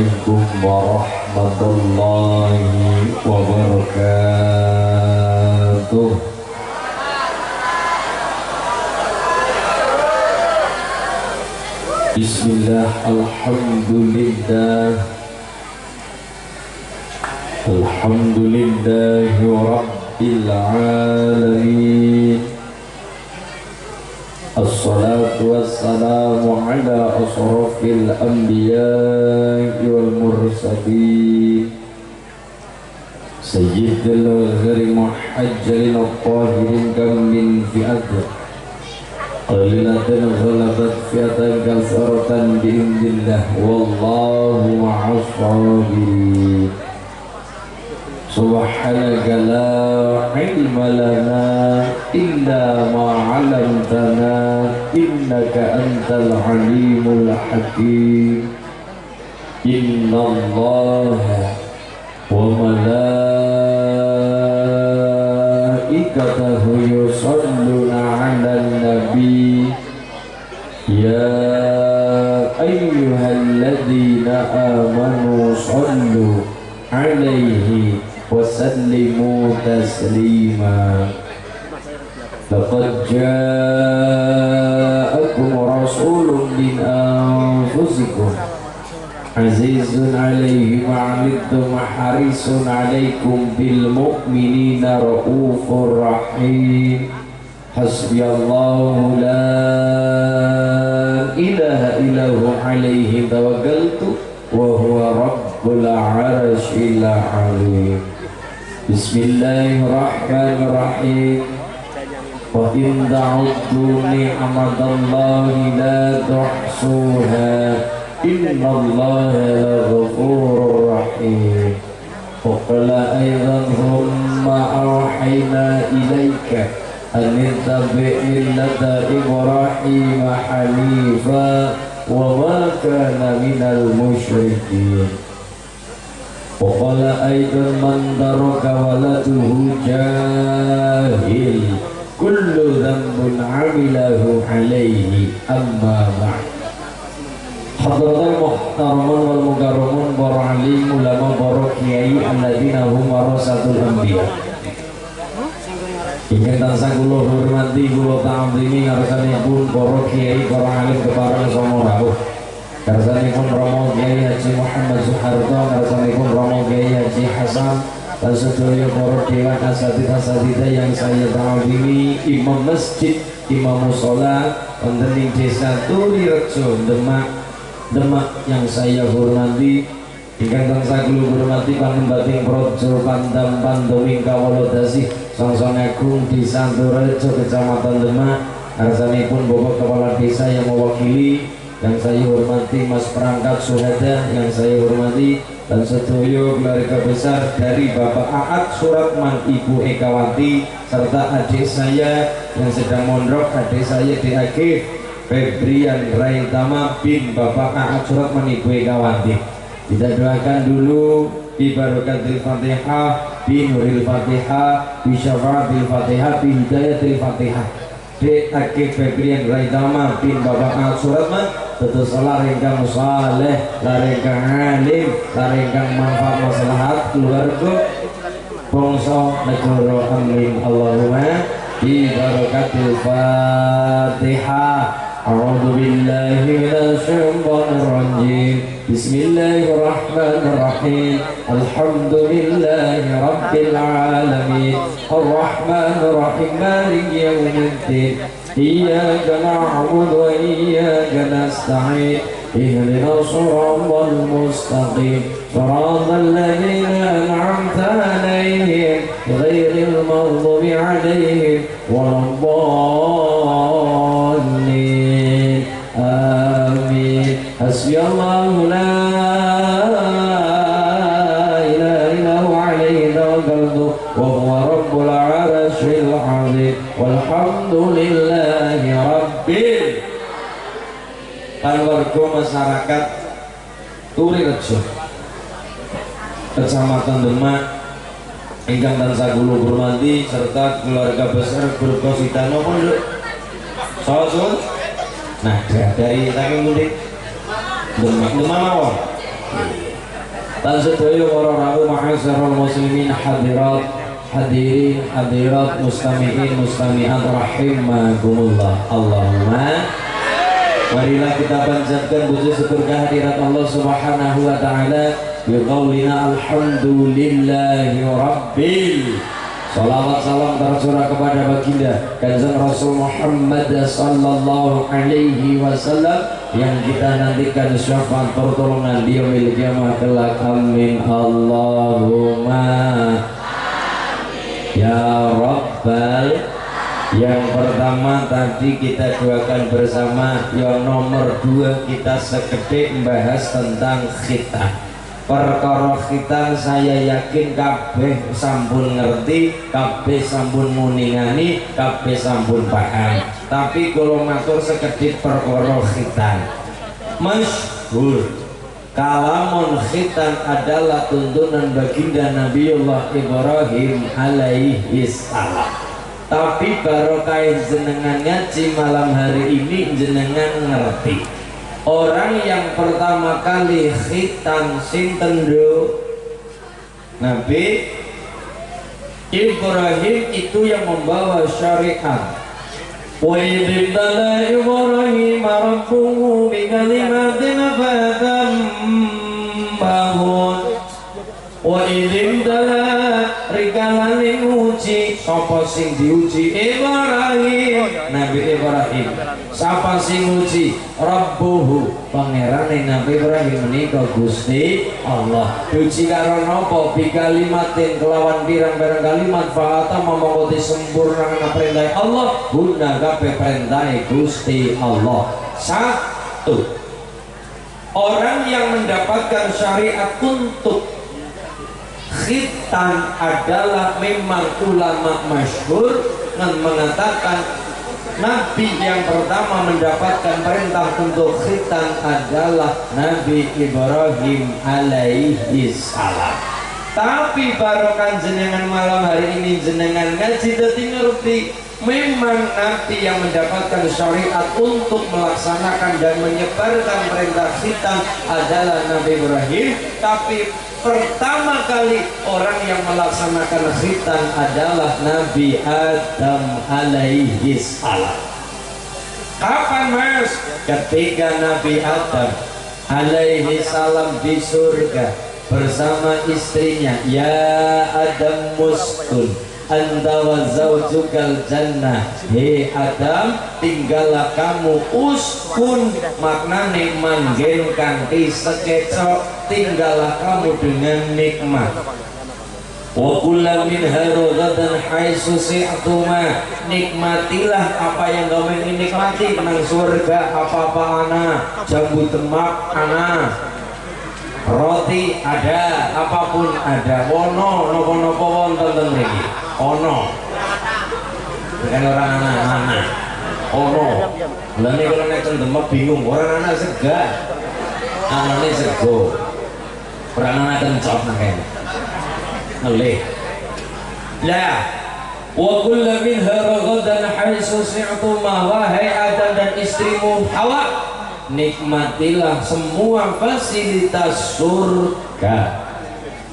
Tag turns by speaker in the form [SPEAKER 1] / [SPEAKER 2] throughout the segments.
[SPEAKER 1] Assalamualaikum warahmatullahi wabarakatuh. Bismillah, alhamdulillah, alhamdulillahi rabbil alamin. Assalatu wassalamu ala asrafil anbiya'i wal mursalin sayyidil ghari muhajjalin al-tahirin kam min fi'atin qalilatin ghalabat fi'atan kasaratan bi'indillah wallahu ma'as sabirin. Subhanaka la ilma lana illa ma 'allamtana innaka antal alimul hakim. Innallaha wa malaikatahu yusholluna 'alan nabi ya ayyuhalladzina amanu shollu 'alaihi wasallimu taslima. Laqad ja'akum rasulun min anfusikum azizun 'alaihi ma 'anittum harisun 'alaikum bil mu'minina raufur rahim. Hasbiyallahu la ilaha illahu 'alaihi tawakkaltu wa huwa rabbul 'arsyil 'azim. Bismillahirrahmanirrahim. Wa in ta'uddu ni'matallahi la tuhsuha innallaha laghafurur rahim. Wa qala aidan thumma awhayna ilayka an ittabi' millata Ibrahim hanifa wa ma kana minal musyrikin. Waqala aidan man taraka waladuhu jahil kullu dhanbun 'amilahu 'alaihi amma ba'd. Hadratul muhtaramun wal mukarramun para alim ulama para kiai alladzina hum warasatul anbiya. Ingkang tansah kula hormati kula ta'zimi ngarsanipun para kiai para alim kepareng sama rawuh. Karsanipun Romo Kiai Haji Muhammad Soeharto, karsanipun Romo Kiai Haji Hasan, dan sedaya para dewan asatidz-asatidz yang saya ta'zimi, imam masjid, imam mushola, wonten ing desa Tulirejo, Demak yang saya hormati. Ingkang tansah kula hormati panembating praja Pandam Pandoming Kawalodasih Songsong Agung Desa Tulirejo Kecamatan Demak. Karsanipun Bapak Kepala Desa yang mewakili, yang saya hormati Mas Perangkat Syuhada, yang saya hormati, dan sedaya keluarga besar dari Bapak Aat Suratman, Ibu Ekawati, serta adik saya yang sedang mondok, adik saya DAG Febrian Raitama bin Bapak Aat Suratman, Ibu Ekawati. Kita doakan dulu bi barakatil Fatihah, bi nuril Fatihah, bi syafaatil Fatihah, bi hidayatil Fatihah. DAG Febrian Raitama bin Bapak Aat Suratman tetes larengkang saleh, larengkang alim, larengkang manfaat maslahat keluarga bangsa negara, amin Allahumma. Bi barakatil Fatihah. A'udzu billahi minasy syaithanir rajim. Bismillahirrahmanirrahim. Alhamdulillahi rabbil alamin. Arrahmanir rahim. Maliki yaumiddin. Iyyaka na'budu wa iyyaka nasta'in. Ihdinas siratal mustaqim. Shiratal ladzina an'amta 'alaihim ghairil maghdubi 'alaihim waladdallin. Amin. Hasbiyallahu la ilaha illahu 'alaihi tawakkaltu wa huwa rabbul 'arsyil 'azim. Walhamdulillahi rabbil. Keluarga masyarakat Tulirejo Kecamatan Demak ingkang tansah kula hormati, serta keluarga besar Guru Sidano Pondok Sasun. Nah, dari saking mudik Demak mawon. lan sedaya para rawuh ma'asyiral muslimin hadirat hadirin hadirat mustami'in mustami'at rahimakumullah. Allahumma marilah kita panjatkan puji syukur kehadirat Allah Subhanahu wa taala bi qaulina alhamdulillahi rabbil. Salawat salam tercurah kepada baginda Kanjeng Rasul Muhammad sallallahu alaihi wasallam yang kita nantikan syafaat pertolongan di yaumil qiyamah kelak. Amin Allahumma amin ya rabbal. Yang pertama tadi kita doakan bersama, yang nomor 2 kita sekedhik membahas tentang khitan. Perkara khitan saya yakin kabeh sampun ngerti, kabeh sampun muningani, kabeh sampun paham. Tapi kalau matur sekedhik perkara khitan masyhur, kalamun khitan adalah tuntunan baginda Nabiullah Ibrahim alaihi salam. Tapi barokah jenengan ngaji malam hari ini jenengan ngerti. Orang yang pertama kali khitan sinten do? Nabi Ibrahim itu yang membawa syariat. Wa idza Ibrahim rabbuhu bi kalimatin fatammahun. Wa idza rikalan uji, sapa sing diuji? Ibrahim, Nabi Ibrahim. Sapa sing uji? Rabbuhu, pangerane Nabi Ibrahim menika Gusti Allah. Diuji karo napa? Bi kalimatin, kelawan pirang-pirang kalimat fa'ata mongko disempurnakan perintah Allah, guna kabeh perintah Gusti Allah. Satu, orang yang mendapatkan syariat untuk khitan adalah memang ulama masyhur dan mengatakan Nabi yang pertama mendapatkan perintah untuk khitan adalah Nabi Ibrahim alaihi salam. Tapi barokah jenengan malam hari ini jenengan ngaji dadi ngerti memang Nabi yang mendapatkan syariat untuk melaksanakan dan menyebarkan perintah khitan adalah Nabi Ibrahim. Tapi pertama kali orang yang melaksanakan khitan adalah Nabi Adam alaihi salam. Kapan mas? Ketika Nabi Adam alaihi salam di surga bersama istrinya. Ya Adam muskun anta wa zaujukal jannah. Hei Adam, tinggallah kamu, uskun maknane manggen kanthi sekecok, tinggallah kamu dengan nikmat. Wa kullu minha ragadan haitsu si'tuma, nikmatilah apa yang kamu ingin nikmati nang surga. Apa-apa ana, jambu demak ana, roti ada, apapun ada. Wono napa-napa wonten teng mriki. Ono. Bukan orang anak-anak. Ono. Lah nek kalau nek teng Demak bingung, orang anak sega. Anane sego. Orang anak kencot nang kene. Ngelih. Lah, wa kullu minha ragadan haitsu si'tuma, wahai Adam dan istrimu Hawa, nikmatilah semua fasilitas surga.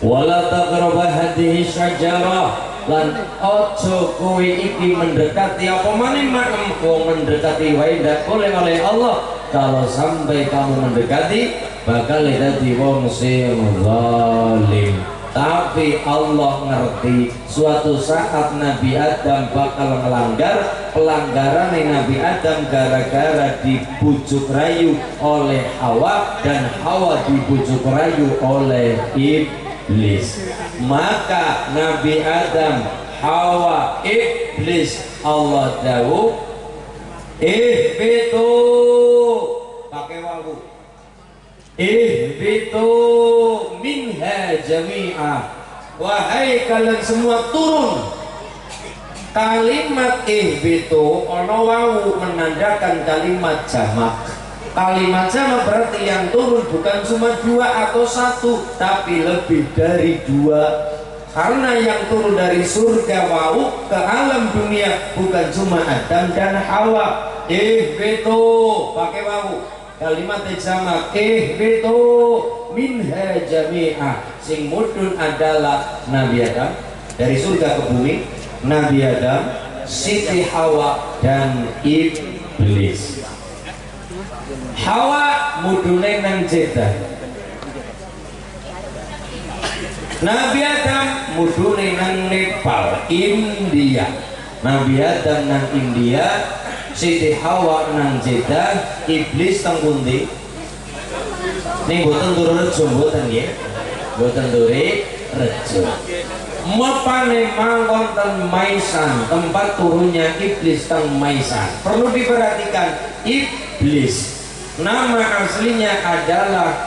[SPEAKER 1] Wala taqrabu hadhihi syajarah, lan ojo kowe iki mendekati apa maning makem wong mendekati wae ndak boleh oleh Allah. Kalau sampai kamu mendekati bakal dadi wong sing zalim. Tapi Allah ngerti suatu saat Nabi Adam bakal melanggar. Pelanggaran Nabi Adam gara-gara dibujuk rayu oleh Hawa dan Hawa dibujuk rayu oleh iblis. Maka Nabi Adam, Hawa, iblis, Allah dawuh ihbitu, pakai wawu, ihbitu minha jami'a, wahai kalian semua turun. Kalimat ihbitu ono wawu menandakan kalimat jamak. Kalimat jamak berarti yang turun bukan cuma 2 atau 1, tapi lebih dari 2. Karena yang turun dari surga wau ke alam dunia bukan cuma Adam dan Hawa. Ihbitu pakai wau kalimat jamak ihbitu minha jami'a. Sing mudun adalah Nabi Adam dari surga ke bumi, Nabi Adam, Siti Hawa dan iblis. Hawa mudune nang Jeddah, Nabi Adam mudune nang Nepal, India. Nabi Adam nang India, Siti Hawa nang Jeddah, iblis teng pundi? Ning boten turu rejo mboten nggih. Boten turu rejo. Mepane manggon teng Maisan, tempat turunnya iblis teng Maisan. Perlu diperhatikan, iblis nama aslinya adalah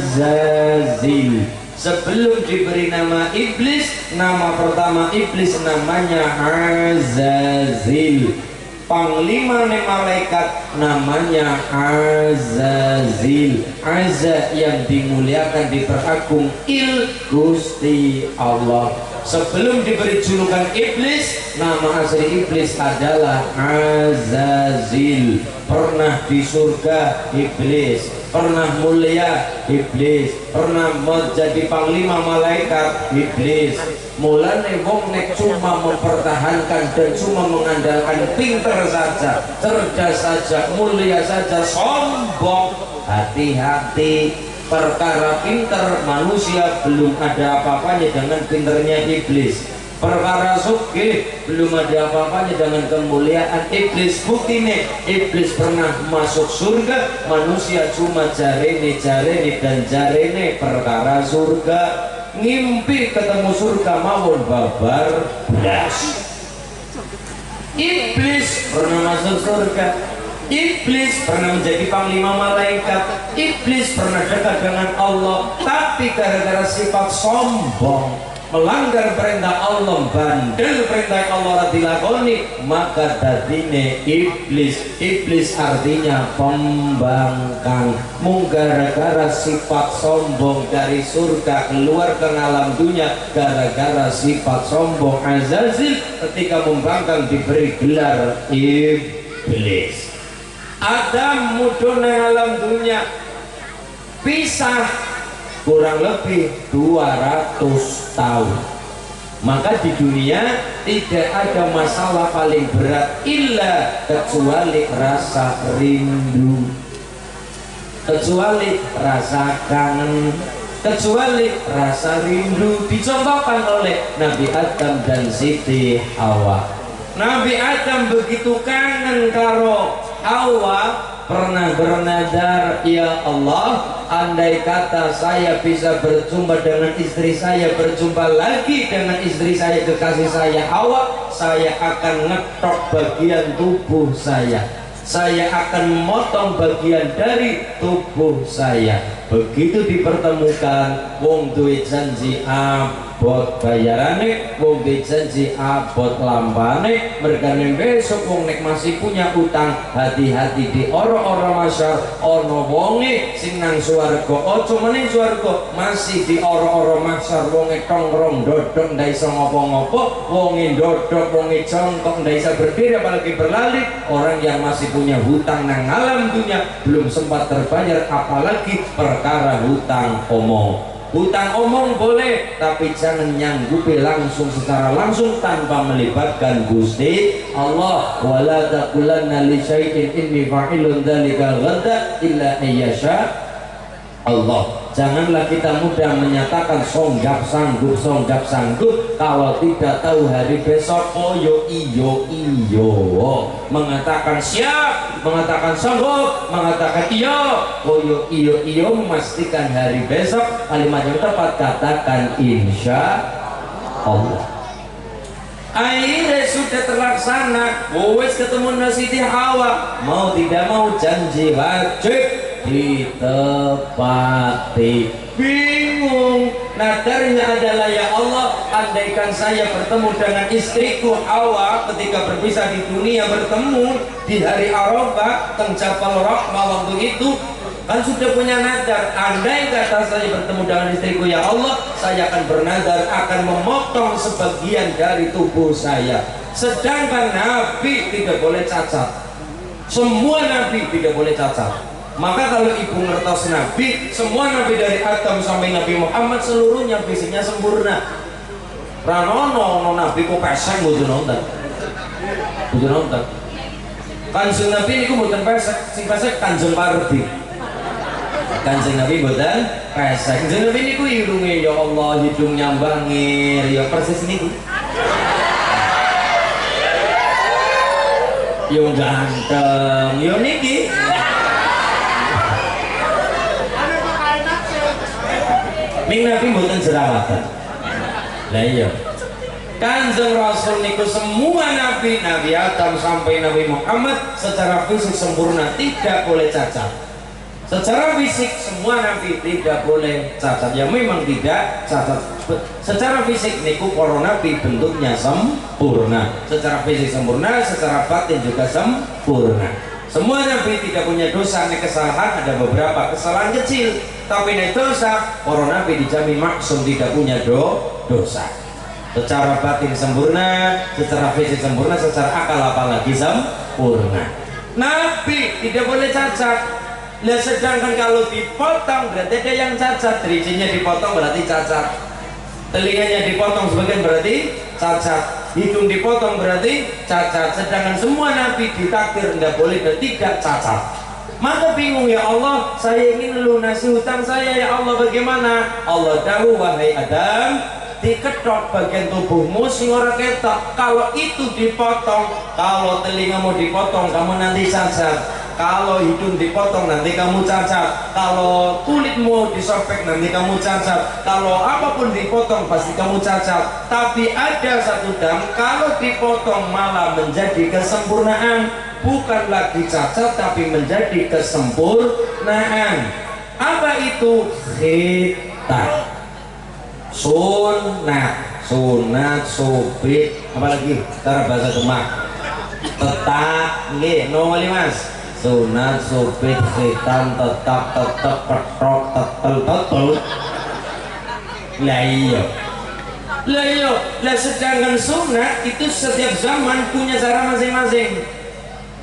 [SPEAKER 1] Azazil. Sebelum diberi nama iblis, nama pertama iblis namanya Azazil. Panglima malaikat namanya Azazil. Azza yang dimuliakan, diperagung, il Gusti Allah. Sebelum diberi julukan iblis, nama asli iblis adalah Azazil. Pernah di surga iblis, pernah mulia iblis, pernah menjadi panglima malaikat iblis. Mulane wong nek cuma mempertahankan dan cuma mengandalkan pinter saja, cerdas saja, mulia saja, sombong, hati-hati. Perkara pinter manusia belum ada apa-apanya dengan pinternya iblis. Perkara sugih belum ada apa-apanya dengan kemuliaan iblis. Buktinya iblis pernah masuk surga, manusia cuma jarene dan jarene perkara surga. Ngimpi ketemu surga mawon babar blas. Iblis pernah masuk surga, iblis pernah menjadi panglima malaikat, iblis pernah dekat dengan Allah, tapi gara-gara sifat sombong, melanggar perintah Allah, bandel perintah Allah dilakoni, maka dadine iblis. Iblis artinya pembangkang. Mung gara-gara sifat sombong dari surga keluar ke alam dunia, gara-gara sifat sombong Azazil ketika membangkang diberi gelar iblis. Adam mudun alam dunia, pisah kurang lebih 200 tahun. Maka di dunia tidak ada masalah paling berat illa kecuali rasa rindu, kecuali rasa kangen, kecuali rasa rindu. Dicontohkan oleh Nabi Adam dan Siti Hawa. Nabi Adam begitu kangen karo Hawa, pernah bernadar, ya Allah, andai kata saya bisa berjumpa dengan istri saya, berjumpa lagi dengan istri saya, kekasih saya Hawa, saya akan ngetok bagian tubuh saya akan memotong bagian dari tubuh saya. Begitu dipertemukan, wong duwe janji abot bayarane, wong duwe janji abot lampane. Mergane besok wong nek masih punya utang, hati-hati di ora-ora masyar. Ono wonge sing nang swarga, aja meneh swarga, masih di ora-ora masyar. Wonge tongkrong dodok ndak iso ngopo-ngopo, wonge dodok, wonge jongkok ndak iso berdiri apalagi berlari. Orang yang masih punya hutang nang alam dunia belum sempat terbayar, apalagi perkara hutang omong. Hutang omong boleh, tapi jangan nyanggupi langsung secara langsung tanpa melibatkan Gusti Allah. Wala taqulanna li syai'in inni fa'ilun dzalika ghadan illa ayyasha Allah. Janganlah kita mudah menyatakan songgap sanggup kalau tidak tahu hari besok. Oh yo iyo, mengatakan siap, mengatakan sanggup, mengatakan iyo. Oh yo iyo, memastikan hari besok. Kalimat yang tepat katakan insya Allah. Akhirnya sudah terlaksana, wes ketemu Siti Hawa, mau tidak mau janji wajib ditepati. Bingung, nadarnya adalah, ya Allah, andaikan saya bertemu dengan istriku Hawa ketika berpisah di dunia, bertemu di hari Arafah teng Jabal Rahmah waktu itu, kan sudah punya nadar, andai kata saya bertemu dengan istriku, ya Allah, saya akan bernadar akan memotong sebagian dari tubuh saya. Sedangkan Nabi tidak boleh cacat, semua Nabi tidak boleh cacat. Maka kalau ibu ngertos Nabi, semua Nabi dari Adam sampai Nabi Muhammad seluruhnya fisiknya sempurna. Ranono Nabi kok pesek butuh nonton. Kanjeng Nabi niku mboten pesek, sing pesek Kanjeng Pardi. Kanjeng Nabi mboten pesek. Kanjeng Nabi niku hidunge ya Allah, hidung nyambangir ya persis niku. Yo ganteng, yo niki. Ning Nabi mboten jerawatan. Lah iya. Kanjeng Rasul niku semua nabi, Nabi Adam sampai Nabi Muhammad secara fisik sempurna, tidak boleh cacat. Secara fisik semua nabi tidak boleh cacat. Ya memang tidak cacat. Secara fisik niku para nabi bentuknya sempurna. Secara fisik sempurna, secara batin juga sempurna. Semua nabi tidak punya dosa, nek kesalahan ada beberapa kesalahan kecil, tapi nek dosa para nabi dijamin maksum tidak punya dosa. Secara batin sempurna, secara fisik sempurna, secara akal apalagi sempurna. Nabi tidak boleh cacat. Nah, sedangkan kalau dipotong berarti ada yang cacat. Dirijinya dipotong berarti cacat, telinganya dipotong sebagian berarti cacat, hidung dipotong berarti cacat. Sedangkan semua nabi ditakdir tidak boleh dan tidak cacat. Maka bingung, ya Allah, saya ingin lunasi hutang saya, ya Allah, bagaimana? Allah tahu, wahai Adam, diketok bagian tubuhmu sing ora ketok. Kalau itu dipotong, kalau telingamu dipotong kamu nanti cacat, kalau hidung dipotong nanti kamu cacat, kalau kulitmu disobek nanti kamu cacat, kalau apapun dipotong pasti kamu cacat. Tapi ada satu dam, kalau dipotong malah menjadi kesempurnaan, bukan lagi cacat tapi menjadi kesempurnaan. Apa itu? Khitan. Sunat, subit, apalagi cara bahasa Demak, tetap, nggih, nongoli mas. Sunat, subit, khitan, tetap, petrok, tetel. Lah iya, sedangkan sunat itu setiap zaman punya cara masing-masing.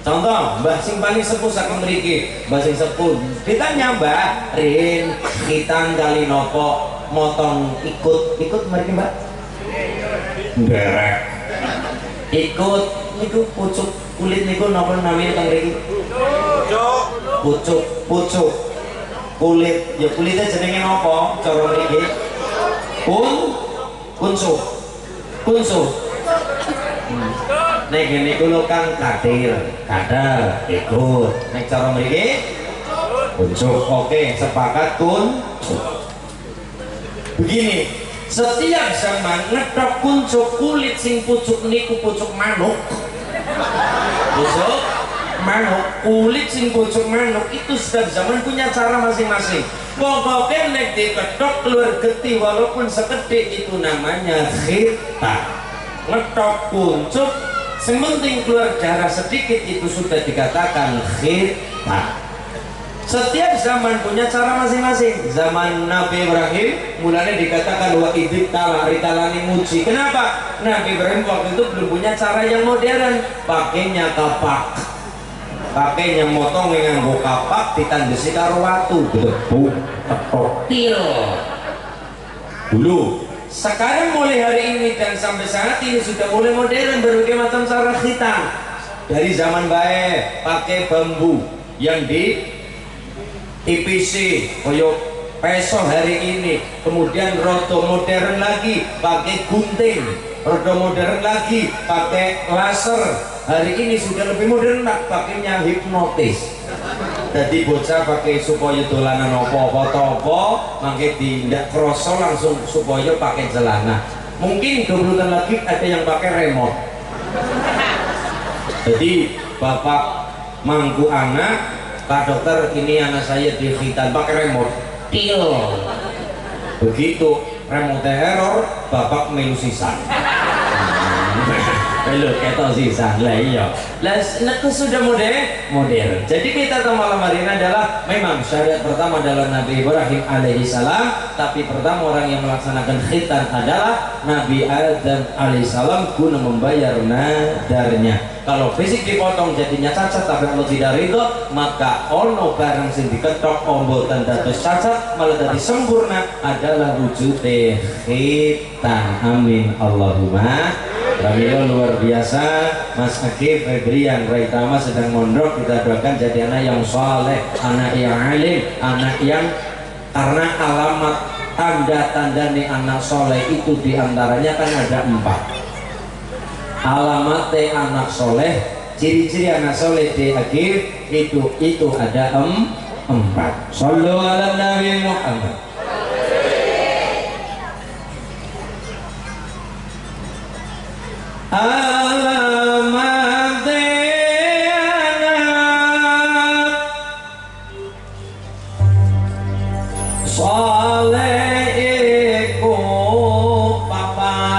[SPEAKER 1] Contoh, mbah sing paling sepuh saking mriki, mbah sing sepuh ditanya, Mbah Rin, khitan kali nopo motong ikut mari Mbak nderek ikut niku pucuk kulit niku napa namanya teng mriki pucuk kulit, ya kulitnya jenenge napa cara mriki kunsuh nek niku lho kang kadal ikut, nek cara mriki pucuk. Oke, sepakat kunsuh. Begini, setiap zaman ngedok kuncup kulit sing pucuk niku pucuk manuk, kulit sing pucuk manuk itu setiap zaman punya cara masing-masing. Pokoknya nek diketok keluar getih walaupun sekedhik itu namanya khitan. Ngedok kuncup sing penting keluar darah sedikit itu sudah dikatakan khitan. Setiap zaman punya cara masing-masing. Zaman Nabi Ibrahim mulanya dikatakan wa idit ritalani muji. Kenapa? Nabi Ibrahim waktu itu belum punya cara yang modern, pakainya kapak, pakainya motong dengan kapak ditandesi karo watu, debu, til. Dulu. Sekarang mulai hari ini dan sampai saat ini sudah mulai modern, berbagai macam cara khitan. Dari zaman baik pakai bambu yang di IPC, koyo peso hari ini, kemudian rodo modern lagi pakai gunting, rodo modern lagi pakai laser. Hari ini sudah lebih modern, pakainya hipnotis. Jadi bocah pakai supaya dolanan apa-apa, mangke tindak kroso langsung supaya pakai celana. Mungkin 2 bulan lagi ada yang pakai remote. Jadi bapak mangku anak, Pak dokter, ini anak saya di khitan pakai remote til. Begitu remote error, bapak melu sisan. Melu ketok sisan. Lah iya. Lah itu sudah modern. Jadi kita tahu malam hari ini adalah memang syariat pertama adalah Nabi Ibrahim alaihissalam, tapi pertama orang yang melaksanakan khitan adalah Nabi Adam alaihissalam guna membayar nadarnya. Kalau fisik dipotong jadinya cacat tapi Allah tidak ridho, maka ono barang sing diketok ombotan dados cacat malah jadi sempurna adalah wujudnya khitan. Amin Allahumma. Pramila luar biasa. Mas Akif Febrian Raitama sedang mondok, kita doakan jadi anak yang saleh, anak yang alim, anak yang, karena alamat tanda-tanda nih anak soleh itu diantaranya kan ada 4 alamat anak soleh, ciri-ciri anak soleh di akhir itu ada 4. Shallu ala Nabi Muhammad. Alamat anak soleh iku papat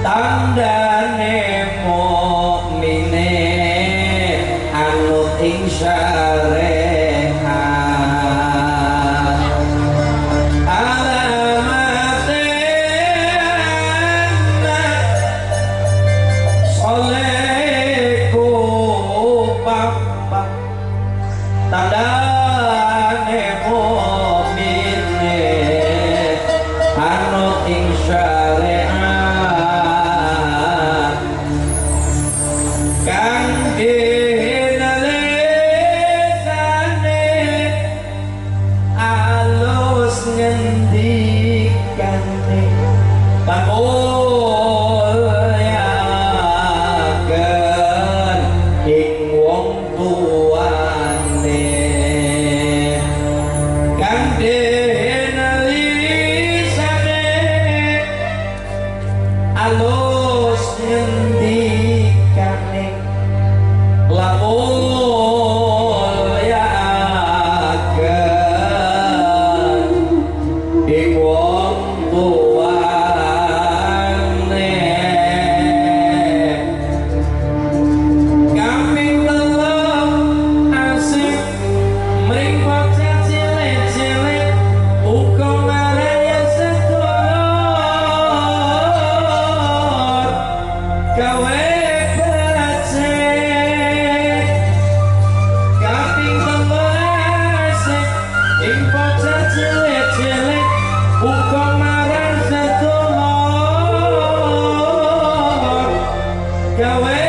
[SPEAKER 1] tandane mukmine anut ing syariat. Alamat anak soleh iku papat tandane mukmine anut ing syariat kang dinalesane alus ngendikane pamulyaken ing wong tuane kang dinalisane alus ngendikane lamulyaken ing wong tuane. Kami belum asik mring bocah cilik-cilik uga maraya sedulur gawe becek. Kaping asik ing bocah cilik-cilik uga marang sedulur gawe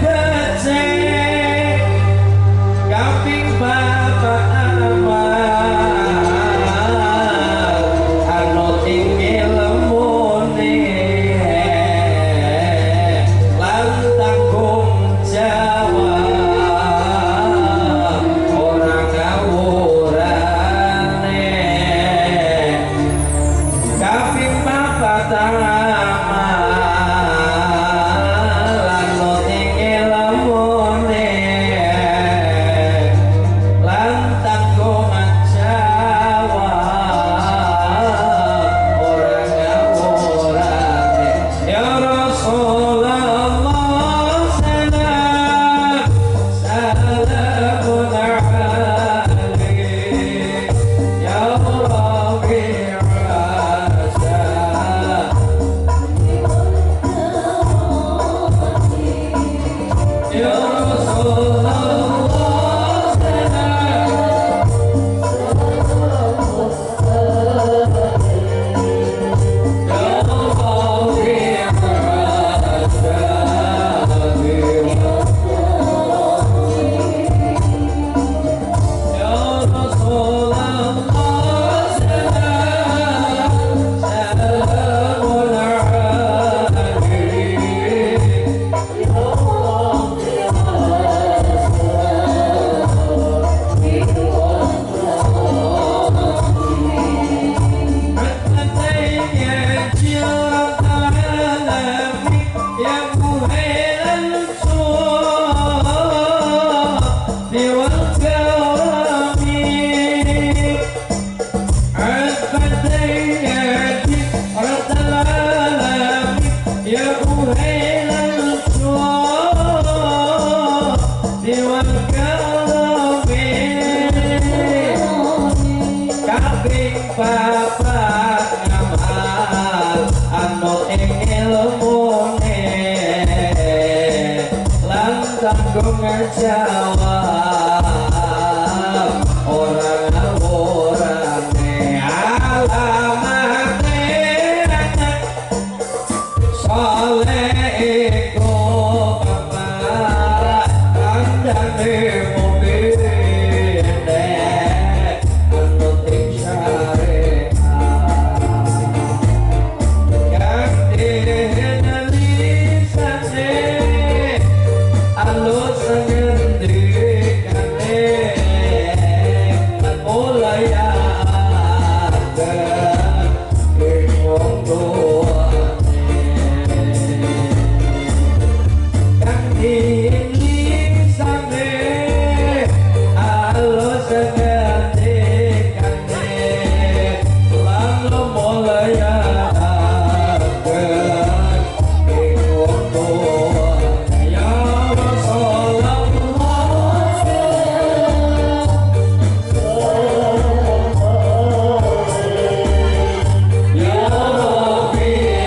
[SPEAKER 1] becek. Kaping bapak amal anut ing ilmune lan tanggung jawab ora ngawurane. Kaping papat amal anut ing ilmune lan tanggung jawab ora ngawurane. Ya Rasulullah salam salamun alaik ya Rabbi asa. Ya Rasulullah papat ngamal anut ing ilmune aku ngejawab orang ngawurane alamate soleh iku bapak kandhane mobil nek anut ing syariat ganti lisane alus ngendikane mulai ada ing wong tuane ganti lisane alus ngendikane lalu mulai ada ing wong tuane ya Rasulullah ya Rabbi ya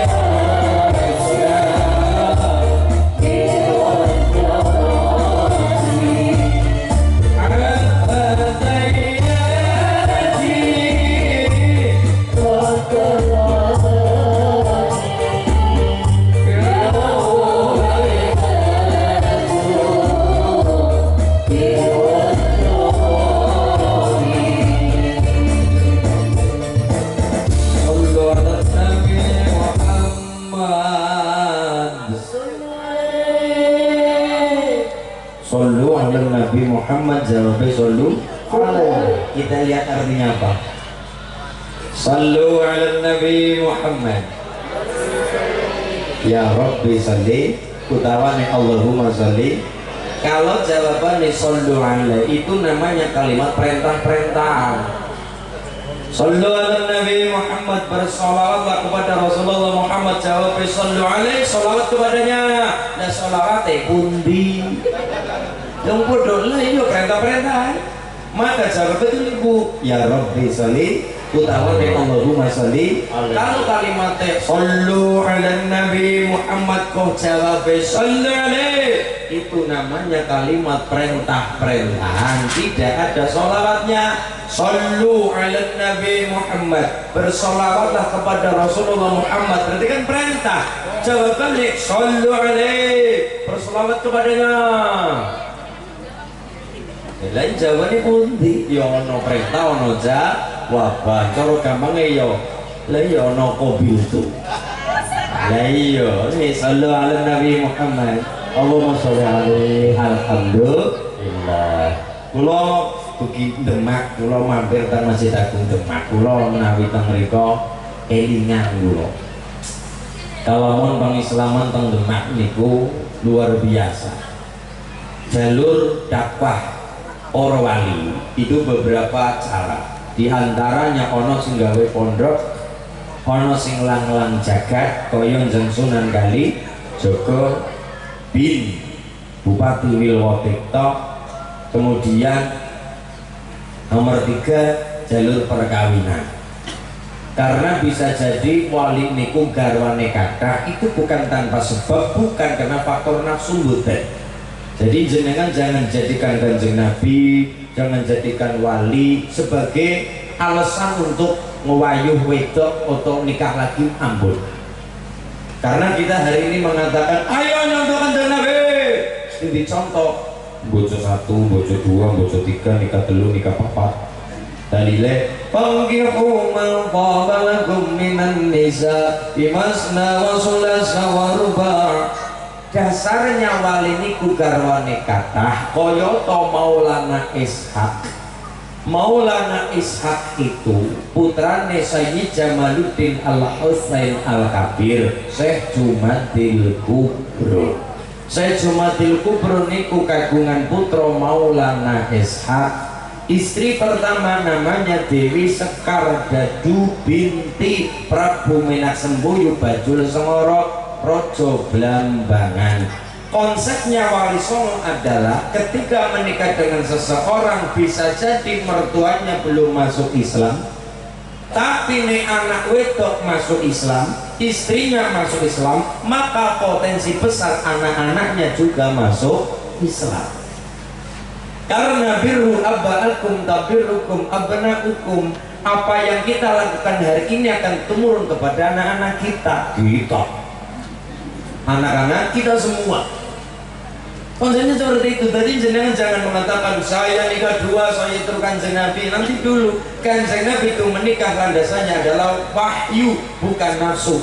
[SPEAKER 1] Sallu ala Nabi Muhammad. Jawabnya sallu alaihi. Kita lihat artinya apa. Sallu ala Nabi Muhammad. Ya Rabbi salli utawane Allahumma salli. Kalau jawabannya sallu alaihi itu namanya kalimat perintah-perintahan. Sallu ala Nabi Muhammad, bersolawatlah kepada Rasulullah Muhammad. Jawabnya sallu alaihi, solawat kepadanya. Dan solawatnya pundi yang bodoh lah itu perintah-perintah. Maka jawab betul ibu ya Rabbi sholli utawane Allahumma sholli. Kalau kalimatnya sallu ala Nabi Muhammad kok jawab sallu alaihi, itu namanya kalimat perintah-perintahan, tidak ada sholawatnya. Sallu ala Nabi Muhammad, bersolawatlah kepada Rasulullah Muhammad, berarti kan perintah. Jawabannya sallu alaihi, bersolawat kepadanya. Lain jawabannya pundi ya ono perintah ono jawaban. Kalau gampangnya ya lah ya ono kobil tuh lah iya ini sallu ala Nabi Muhammad Allahumma sholli alaihi. Alhamdulillah kula dugi Demak, kula mampir teng Masjid Agung Demak, kula menawi teng mriku elingan kula kalamun pengislaman teng Demak niku luar biasa. Jalur dakwah para wali itu beberapa cara, diantaranya ono sing gawe pondok, ono sing lang-lang jagat kaya Njen Sunan Kali Joko bin Bupati Wilwotikto. Kemudian nomor 3 jalur perkawinan, karena bisa jadi wali niku garwane kathah itu bukan tanpa sebab, bukan karena faktor nafsu mboten. Jadi jenengan jangan jadikan Kanjeng Nabi, jangan jadikan wali sebagai alasan untuk ngewayuh wedok atau nikah lagi, ampun. Karena kita hari ini mengatakan ayo nyontoh Kanjeng Nabi, ini contoh bojo 1, bojo 2, bojo 3, nikah 3, nikah 4. Dalile fankihu man qaba lakum minan nisa bimasna wa sulasa wa ruba'. Dasarnya wali niku garwane kathah kaya to Maulana Ishaq. Maulana Ishaq itu putrane Sayyid Jamaluddin Al-Husain Al-Kabir, Syekh Jumadil Kubro. Syekh Jumadil Kubro niku kagungan putra Maulana Ishaq. Istri pertama namanya Dewi Sekar Dadu binti Prabu Menak Semboyo Bajul Sengoro Rojo Blambangan. Konsepnya Wali Songo adalah ketika menikah dengan seseorang bisa jadi mertuanya belum masuk Islam, tapi nih anak wedok masuk Islam, istrinya masuk Islam, maka potensi besar anak-anaknya juga masuk Islam. Karena birru abba'akum tabirrukum abna'ukum, apa yang kita lakukan hari ini akan turun kepada anak-anak kita. Anak-anak kita semua. Konsepnya seperti itu. Tadi jenengan jangan mengatakan saya nikah dua, saya itu kanjeng Nabi. Nanti dulu, kanjeng Nabi itu menikah landasannya adalah wahyu, bukan nafsu.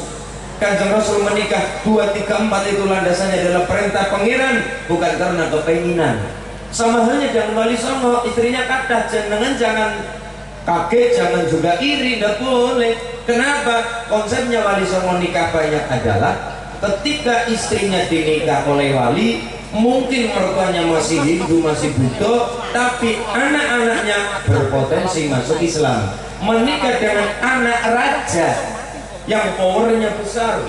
[SPEAKER 1] Kanjeng Rasul menikah 2, 3, 4 itu landasannya adalah perintah pangeran, bukan karena kepinginan. Sama halnya dengan Wali Songo, istrinya kata jenengan jangan kaget, jangan juga iri, tidak boleh. Kenapa? Konsepnya Wali Songo nikah banyak adalah ketika istrinya dinikah oleh wali, mungkin mertuanya masih Hindu, masih Buddha, tapi anak-anaknya berpotensi masuk Islam. Menikah dengan anak raja yang powernya besar,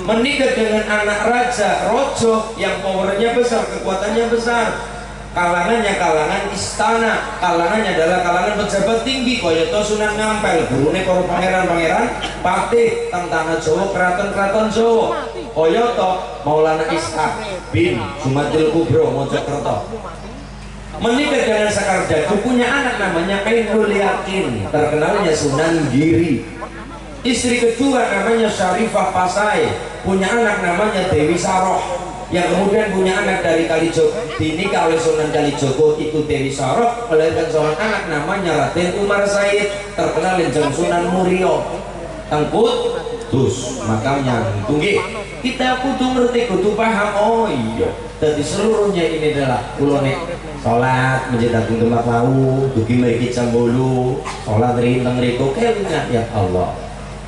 [SPEAKER 1] menikah dengan anak raja rojo yang powernya besar, kekuatannya besar, kalangannya kalangan istana, kalangannya adalah kalangan pejabat tinggi kaya to Sunan Ngampel, gurune para pangeran-pangeran patih teng tanah Jawa, keraton-keraton Jawa, kaya to Maulana Ishaq bin Sumadil Kubro Mojokerto. Menikah dengan Sekar Jaju, punya anak namanya Ainul Yakin, terkenalnya Sunan Giri. Istri kedua namanya Syarifah Pasai, punya anak namanya Dewi Saroh, yang kemudian punya anak dari Kalijogo, dinikah oleh Sunan Kalijogo, itu Dewi Saroh, melahirkan seorang anak namanya Raden Umar Said, terkenal dengan Sunan Murio. Tengkut dus makamnya tunggi. Kita kudu ngerti, kudu paham. Oh iya, jadi seluruhnya ini adalah kulone sholat menjadi agung tempat lau, dugi mriki jam 8, sholat rinteng riku kelingat ya Allah.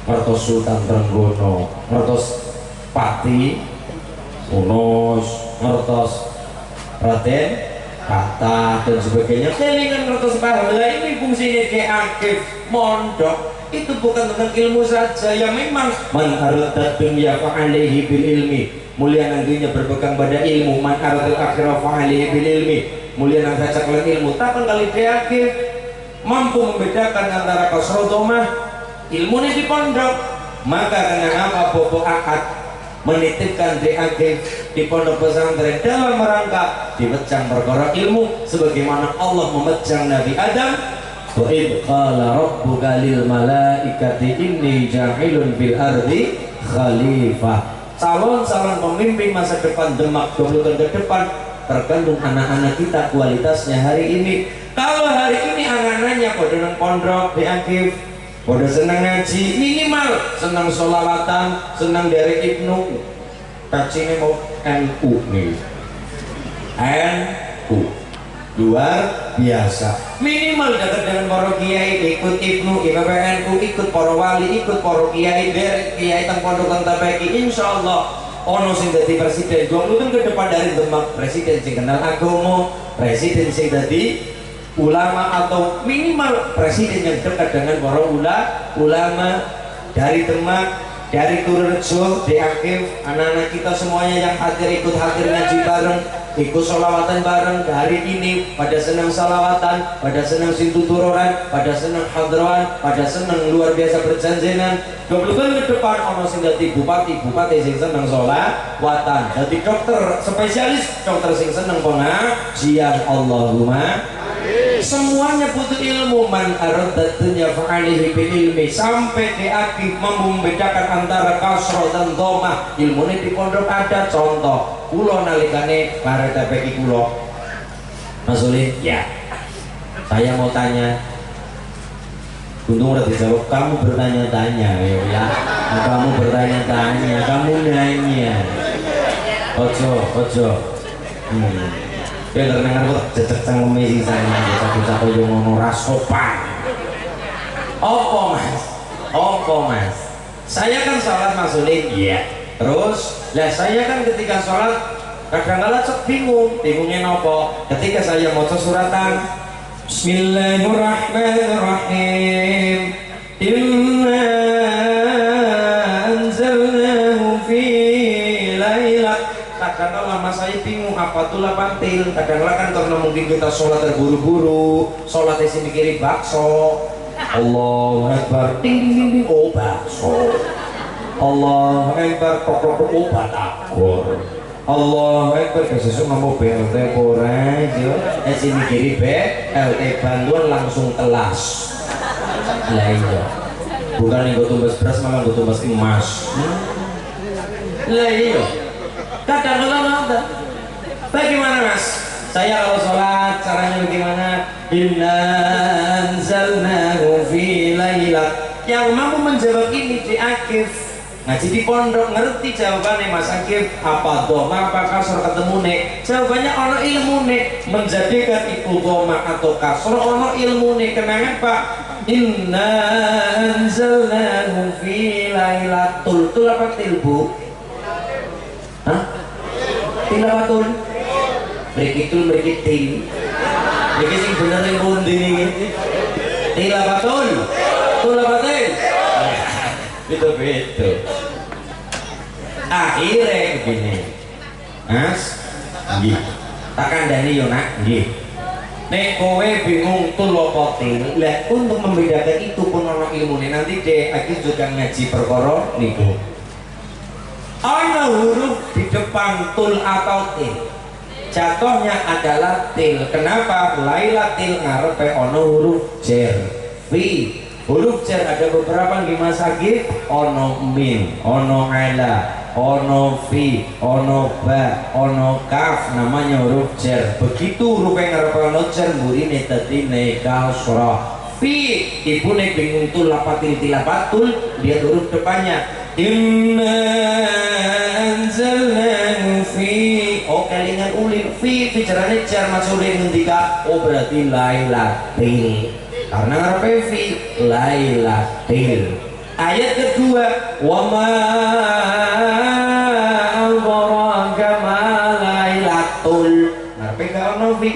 [SPEAKER 1] Ngertos Sultan Trenggono, ngertos Pati Unus, ngertos Raden Kata dan sebagainya, kelingan ngertos paham. Lah ini fungsinya kayak aktif mondok. Itu bukan tentang ilmu saja, ya memang man aradat dunya fa alaihi bil ilmi, mulia nantinya berpegang pada ilmu. Man aradat akhirah fa alaihi bil ilmi, mulia nang saja kalian ilmu. Takkan kali deakif mampu membedakan antara kasrodomah ilmu ini di pondok, maka dengan apa bobo akad menitipkan deakif di pondok pesantren dalam rangka dipecang perkara ilmu, sebagaimana Allah memecang Nabi Adam. Wa idh qala rabbuka lil malaikati inni ja'ilun fil ardi khalifah. Calon-calon pemimpin masa depan Demak 20 tahun ke depan tergantung anak-anak kita kualitasnya hari ini. Kalau hari ini anak-anaknya pada nang pondok diakif, pada senang ngaji, minimal senang sholawatan, senang dari Ibnu, kacine mau NU nih, NU luar biasa. Minimal dekat dengan para kiai, ikut Ibnu, IPPNU, ikut para wali, ikut para kiai, derek kiai teng pondok teng tabeki. Insyaallah ono sing dadi presiden. Dong ke depan dari Demak, presiden sing kenal agama, presiden sing dadi ulama, atau minimal presiden yang dekat dengan para ulama dari Demak, dari Purworejo, diaktif anak-anak kita semuanya yang hadir, ikut hadir ngaji bareng, ikut sholawatan bareng. Hari ini pada senang sholawatan, pada senang sintuturoran, pada senang hadroan, pada senang luar biasa berjanjinan. 20 tahun ke depan ono sing dadi bupati sing seneng sholawatan, dadi dokter spesialis, dokter sing seneng pengajian. Allahumma semuanya butuh ilmu. Man aradat dunya fa'alihi bil ilmi, sampai diaktif mampu membedakan antara kasro dan dhamma. Ilmu ini di pondok ada. Contoh kulo nalikane bare TPI kulo, Mas Uli, ya saya mau tanya. Untung udah dijawab. Kamu bertanya-tanya ya, kamu bertanya-tanya, kamu nanya. Ojo ya terdengar kok cecek cangkeme sing sana cacak-cacak yo ngono ra sopan. Opo mas? Saya kan sholat Mas Ulin, iya. Terus lah saya kan ketika sholat kadang-kala cek bingungnya nopo. Ketika saya maca suratan Bismillahirrahmanirrahim, inna anzalnahu fi lailah. Kadang-kadang lama saya bingung apa tuh pantil. Kadang-kadang kan karena mungkin kita sholat terburu-buru, sholat di sini kiri bakso, Allahu Akbar, ding ding ding ding, oh bakso, Allahu Akbar, tok tok, oh batagor. Allahu Akbar kesesuk ngomong BLT ora yo sini kiri BLT bantuan langsung telas lah iya bukan yang gue tumbas beras malah gue tumbas emas lah iya kadang-kadang ada bagaimana mas saya kalau sholat caranya bagaimana inna anzalnahu fi lailah yang mampu menjawab ini di akhir ngaji di pondok ngerti jawabannya Mas Akif apa doma apa kasar ketemu nek jawabannya ono ilmu nek menjadikan itu doma atau kasar ono ilmu nek kenangan Pak inna anzalnahu fi lailatul tul apa tilbu hah tilawatul begitul begitu begitu sing bener yang bundi ini tilawatul tulawatul itu akhirnya begini mas nggih tak kandhani yo nak nggih nek kowe bingung tulopotil lah untuk membedakan itu pun ono ilmune nanti dek lagi juga ngaji perkara niku ana huruf di depan tul atau til jatuhnya adalah til kenapa lailatil ngarepe ono huruf jer fi huruf jar ada beberapa nggih Mas Agif ono min ono ala ono fi ono ba ono kaf namanya huruf jar begitu huruf yang ngarep ono jar mburine dadi kasrah fi ibu nek bingung tul lapatil tilapatul lihat huruf depannya inna anzalnahu fi oh kelingan ulil fi bicaranya jar maksudnya ngendika oh berarti lailatul karena ngarepe fi lailatil ayat kedua wa ma albaraka ma lailatul ngarepe ka ono fi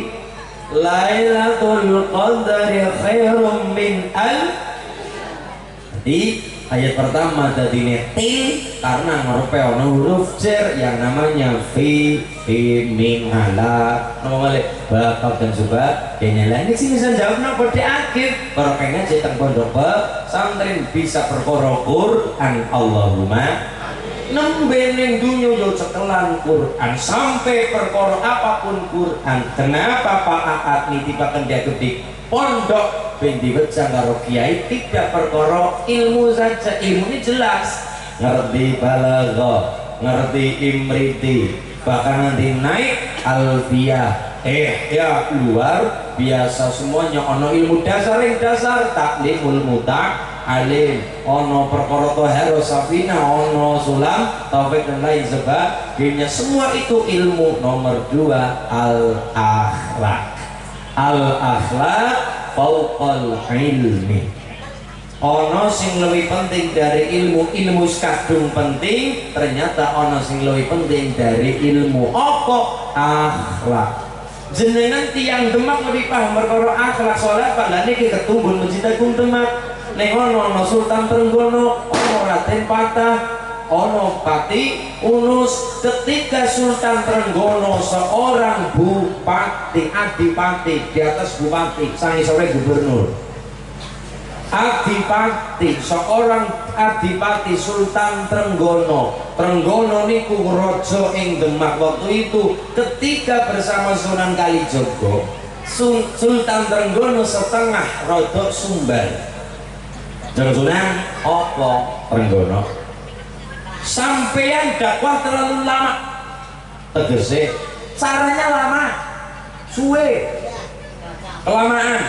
[SPEAKER 1] lailatul qadri khairum min jadi ayat pertama tadi til karena ngarepe ono huruf jar yang namanya fi min ala nama balik bakal dan juga kenyala ini sih bisa jawab nopo di akhir kalau pengen cetak pondok santri bisa perkara Quran Allahumma nembening dunia yo cekelan Quran sampai perkara apapun Quran kenapa Pak Aat nitipaken dia di pondok ben diweca karo kiai tidak perkara ilmu saja ilmu ini jelas ngerti balaghah ngerti imriti bahkan nanti naik alfiyah ya luar biasa semuanya ono ilmu dasar yang dasar taklimul muta'alim ono perkara toharo safina ono sulam taufik dan lain sebagainya semua itu ilmu nomor 2 al-akhlak fauqal ilmi ono sing lebih penting dari ilmu kadung penting ternyata ono sing lebih penting dari ilmu apa akhlak jenengan tiang Demak lebih paham perkara akhlak soalnya pada niki ketumbun mencintai Demak ning ono Sultan Trenggono ono Raden Patah ono Pati Unus ketika Sultan Trenggono seorang bupati adipati di atas bupati sang sore gubernur adipati seorang adipati Sultan Trenggono niku raja ing Demak waktu itu ketika bersama Sunan Kalijogo Sultan Trenggono setengah rodok Sumbar jangan Sunan opo Trenggono sampeyan dakwah terlalu lama tegese caranya lama suwe kelamaan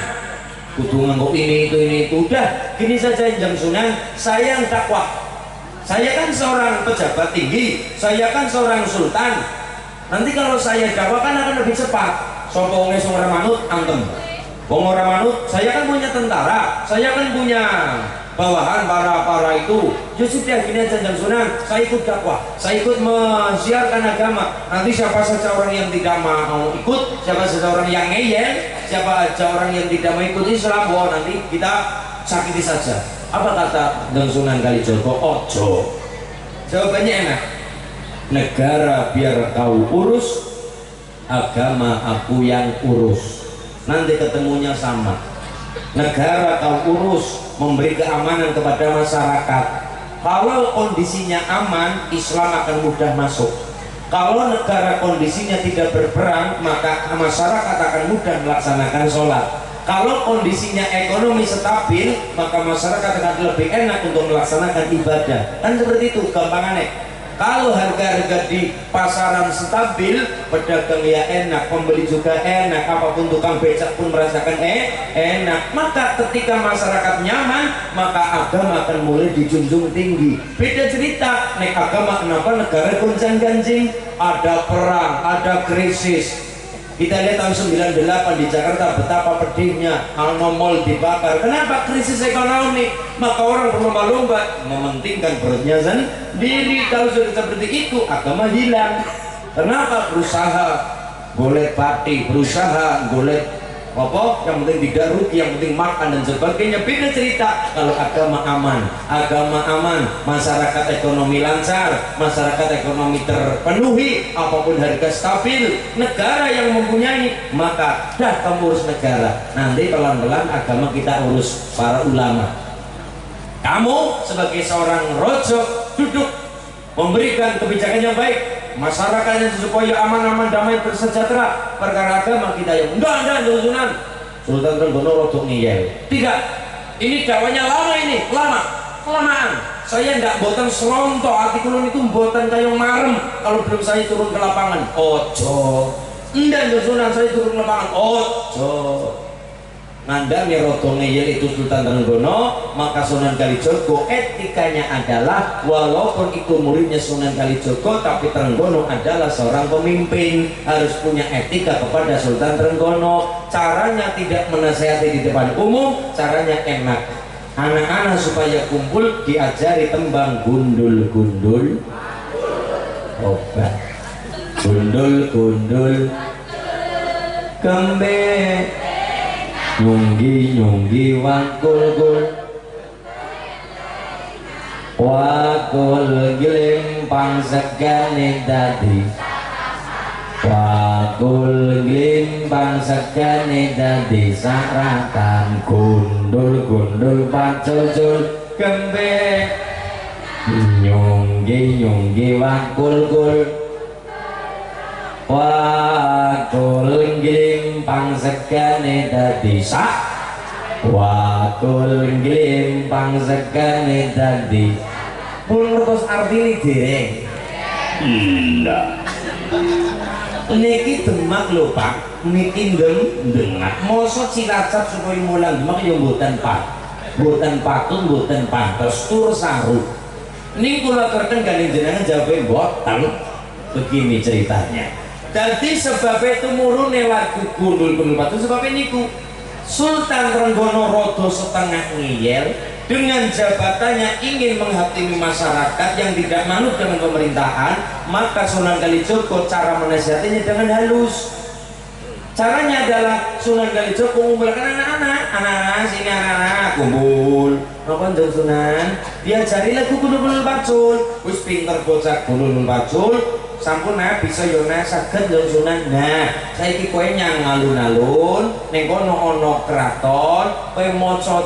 [SPEAKER 1] kudu nganggo ini itu udah gini saja Jang Sunan saya yang dakwah saya kan seorang pejabat tinggi saya kan seorang sultan nanti kalau saya dakwah kan akan lebih cepat sopongnya seorang manut antem wong ora manut saya kan punya tentara saya kan punya bawahan para itu ya sudah gini aja Jang Sunan saya ikut dakwah saya ikut mensiarkan agama nanti siapa saja orang yang tidak mau ikut siapa saja orang yang ngeyel siapa aja orang yang tidak mau ikut Islam wah nanti kita sakiti saja apa kata Jang Sunan Kalijogo ojo jawabannya enak negara biar kau urus agama aku yang urus nanti ketemunya sama negara kau urus memberi keamanan kepada masyarakat kalau kondisinya aman Islam akan mudah masuk Kalau negara kondisinya tidak berperang, maka masyarakat akan mudah melaksanakan sholat. Kalau kondisinya ekonomi stabil, maka masyarakat akan lebih enak untuk melaksanakan ibadah. Kan seperti itu gampangannya. Kalau harga-harga di pasaran stabil, pedagang ya enak, pembeli juga enak, apapun tukang becak pun merasakan enak. Maka ketika masyarakat nyaman, maka agama akan mulai dijunjung tinggi. Beda cerita, naik agama kenapa negara gonjang-ganjing, ada perang, ada krisis. Kita lihat tahun 98 di Jakarta betapa pedihnya, Al-Mall dibakar. Kenapa? Krisis ekonomi. Maka orang berlomba-lomba mementingkan perutnya sendiri. Kalau sudah seperti itu, agama hilang. Kenapa? Berusaha golek pati, berusaha golek apa? Yang penting tidak rugi, yang penting makan dan sebagainya. Beda cerita. Kalau agama aman, masyarakat ekonomi lancar, masyarakat ekonomi terpenuhi, apapun harga stabil, negara yang mempunyai, maka dah kamu urus negara. Nanti pelan-pelan agama kita urus para ulama. Kamu sebagai seorang rojo duduk memberikan kebijakan yang baik, masyarakatnya supaya aman-aman, damai, bersejahtera. Perkara agama kita yang enggak Sunan Sultan Trenggono rodok ngiyel. Tidak, ini dakwanya lama, ini kelamaan. Saya enggak boten serontok, hati kulun itu boten kayak marem kalau belum saya turun ke lapangan. Ojo enggak Sunan, saya turun ke lapangan. Ojo ngandang ya rodok ngiyel itu Sultan Trenggono. Maka Sunan Kalijogo etikanya adalah, walaupun itu muridnya Sunan Kalijogo, tapi Trenggono adalah seorang pemimpin, harus punya etika kepada Sultan Trenggono. Caranya tidak menasihati di depan umum, caranya enak. Anak-anak supaya kumpul diajari tembang gundul-gundul obat, gundul-gundul kembe, nyunggi-nyunggi wakul-kul, wakul glimpang segane dadi, wakul glimpang segane dadi saratan, gundul-gundul pacul-cul kembe, nyunggi-nyunggi wakul-kul, wakul glimpang segane dadi sak, wakul glimpang segane dadi. Pun ngertos artine dereng? Ndak. Niki Demak lho Pak, niki Demak. Mosok Cilacap supaya mulang Demak ya mboten patut, mboten pantes tur saru. Ning kula kerten kalian jenengan jawabe mboten. Begini ceritanya. Jadi sebabnya tumurune lagu gundul-gundul batu, sebabnya niku Sultan Trenggono rodo setengah ngiyel, dengan jabatannya ingin menghakimi masyarakat yang tidak manut dengan pemerintahan. Maka Sunan Kalijogo cara menasihatinya dengan halus. Caranya adalah Sunan Kalijogo mengumpulkan anak-anak sini, anak-anak kumpul. Apa Jeng Sunan? Diajari lagu gundul-gundul bacul. Wis pinter bocah gundul-gundul bacul. Sampun bisa yona saged Jeng Sunan. Nah, saiki kowe nyang alun-alun ning kono ana kraton, kowe maca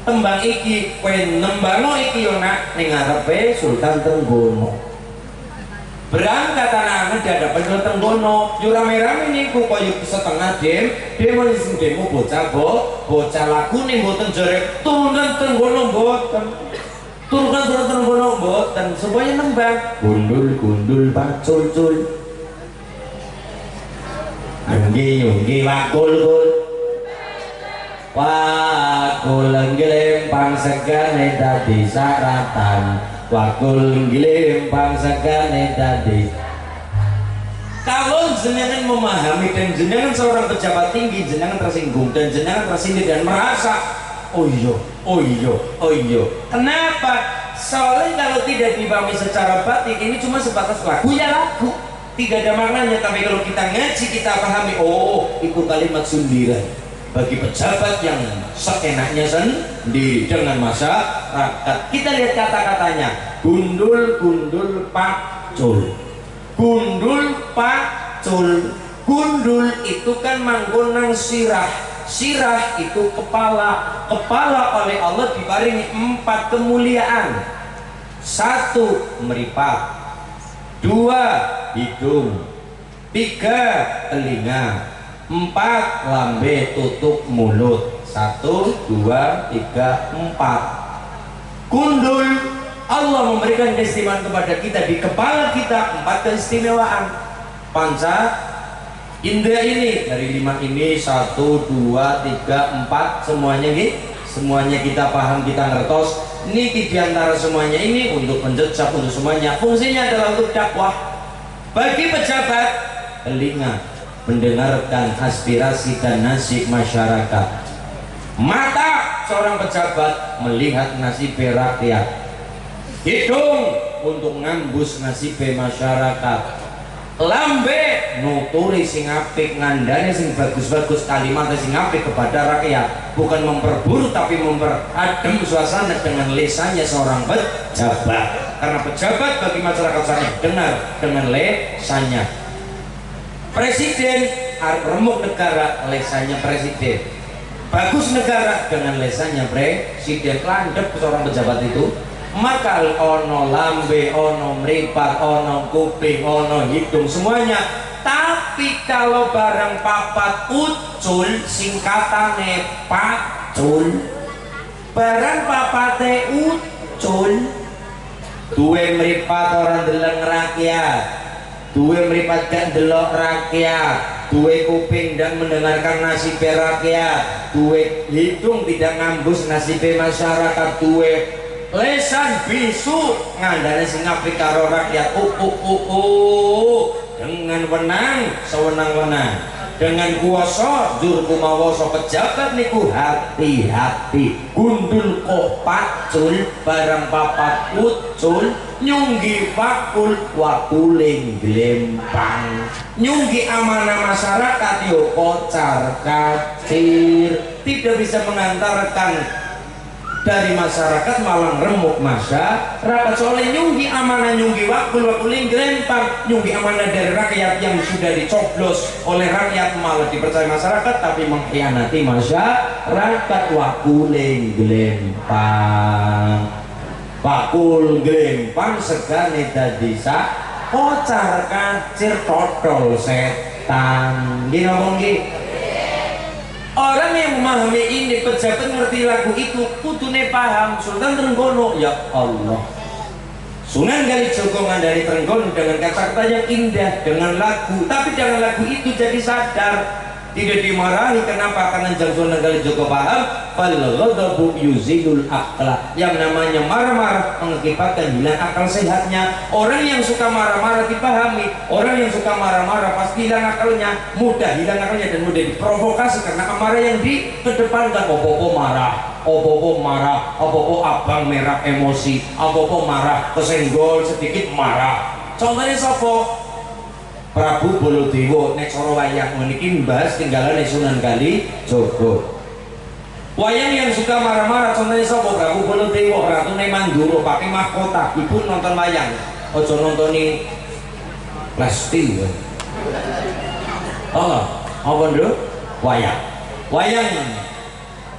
[SPEAKER 1] tembang iki, kowe nembangno iki yona ning ngarepe Sultan Trenggono. Berangkat anak-anak di hadapan Sultan Trenggono, yo rame-rame niku koyo setengah demo sing demo bocah lagu ning mboten jare Sultan Trenggono mboten. Turunkan Sultan Trenggono mboten, semuanya nembang gundul-gundul pacul-cul, nyunggi-nyunggi wakul-kul, wakul nglempang segane dadi saratan, wakul nglempang segane dadi. Kalau jenengan memahami dan jenengan seorang pejabat tinggi, jenengan tersinggung dan jenengan tersindir dan merasa oh iya. Kenapa? Soalnya kalau tidak dipahami secara batin, ini cuma sebatas lagu ya lagu, tidak ada maknanya. Tapi kalau kita ngaji, kita pahami, oh itu kalimat sindiran bagi pejabat yang seenaknya sendiri dengan masyarakat. Kita lihat kata-katanya, gundul-gundul pacul, gundul pacul. Gundul itu kan manggonang sirah. Sirah itu kepala. Kepala oleh Allah diparingi 4 kemuliaan. 1 meripat, 2 hidung, 3 telinga, 4 lambe tutup mulut. 1 2 3 4. Gundul, Allah memberikan keistimewaan kepada kita di kepala kita 4 keistimewaan. Panca indera ini dari 5 ini 1 2 3 4 semuanya gitu. Semuanya kita paham, kita ngertos. Ini diantara semuanya ini untuk menjejak, untuk semuanya. Fungsinya adalah untuk dakwah. Bagi pejabat, telinga mendengarkan aspirasi dan nasib masyarakat. Mata seorang pejabat melihat nasib rakyat. Hidung untuk ngambus nasib masyarakat. Lambe nuturi sing apik, ngandani sing bagus-bagus, kalimat sing apik kepada rakyat, bukan memperburuk tapi memperadem suasana dengan lisannya seorang pejabat. Karena pejabat bagi masyarakat sana dengar dengan lisannya. Presiden remuk negara, lisannya presiden. Bagus negara dengan lisannya presiden. Landep seorang pejabat itu. Maka ono lambe, ono meripat, ono kuping, ono hidung, semuanya. Tapi kalau barang papat ucul, singkatane pacul. Barang papate ucul, duwe meripat orang deleng rakyat, duwe meripat gak delok rakyat, duwe kuping dan mendengarkan nasib rakyat, duwe hidung tidak ngambus nasib masyarakat, duwe lesan bisu ngandane sing apik karo rakyat. Dengan wenang sewenang-wenang, dengan kuwasa jur kumawasa. Pejabat niku hati-hati, gundul kok pacul, barang papat ucul, nyunggi pakul wakuling glempang, nyunggi amanah masyarakat yo kocar kacir, tidak bisa mengantarkan dari masyarakat malah remuk masyarakat. Soalnya nyunggi amanah, nyunggi wakul glempang, nyunggi amanah dari rakyat yang sudah dicoblos oleh rakyat malah dipercaya masyarakat tapi mengkhianati masyarakat. Wakuling glempang, wakul glempang segane dadi sak kocar kacir totol setan. Gini ngomong gini. Orang yang memahami ini, pejabat ngerti lagu itu, kudune paham. Sultan Trenggono, ya Allah, Sunan Kalijogo ngandani Trenggono dengan kata-kata yang indah, dengan lagu. Tapi dengan lagu itu jadi sadar, tidak dimarahi. Kenapa? Karena Sunan Kalijogo paham, fal ghadabu yuzilul aqla. Yang namanya marah-marah mengakibatkan hilang akal sehatnya. Orang yang suka marah-marah dipahami. Orang yang suka marah-marah pasti hilang akalnya, mudah hilang akalnya dan mudah diprovokasi karena amarah yang dikedepankan. Opo-opo marah, opo-opo marah, opo-opo abang merah emosi, opo-opo marah kesenggol sedikit marah. Contohnya sopo? Prabu Baladewa nek cara wayang meniki mbahas tinggalan Sunan Kalijogo. Wayang yang suka marah-marah contohnya sapa? Prabu Baladewa, Ratune Mandura pakai mahkota. Ibu nonton wayang, aja nontoni plastik. Oh, apa nduk? Wayang. Wayang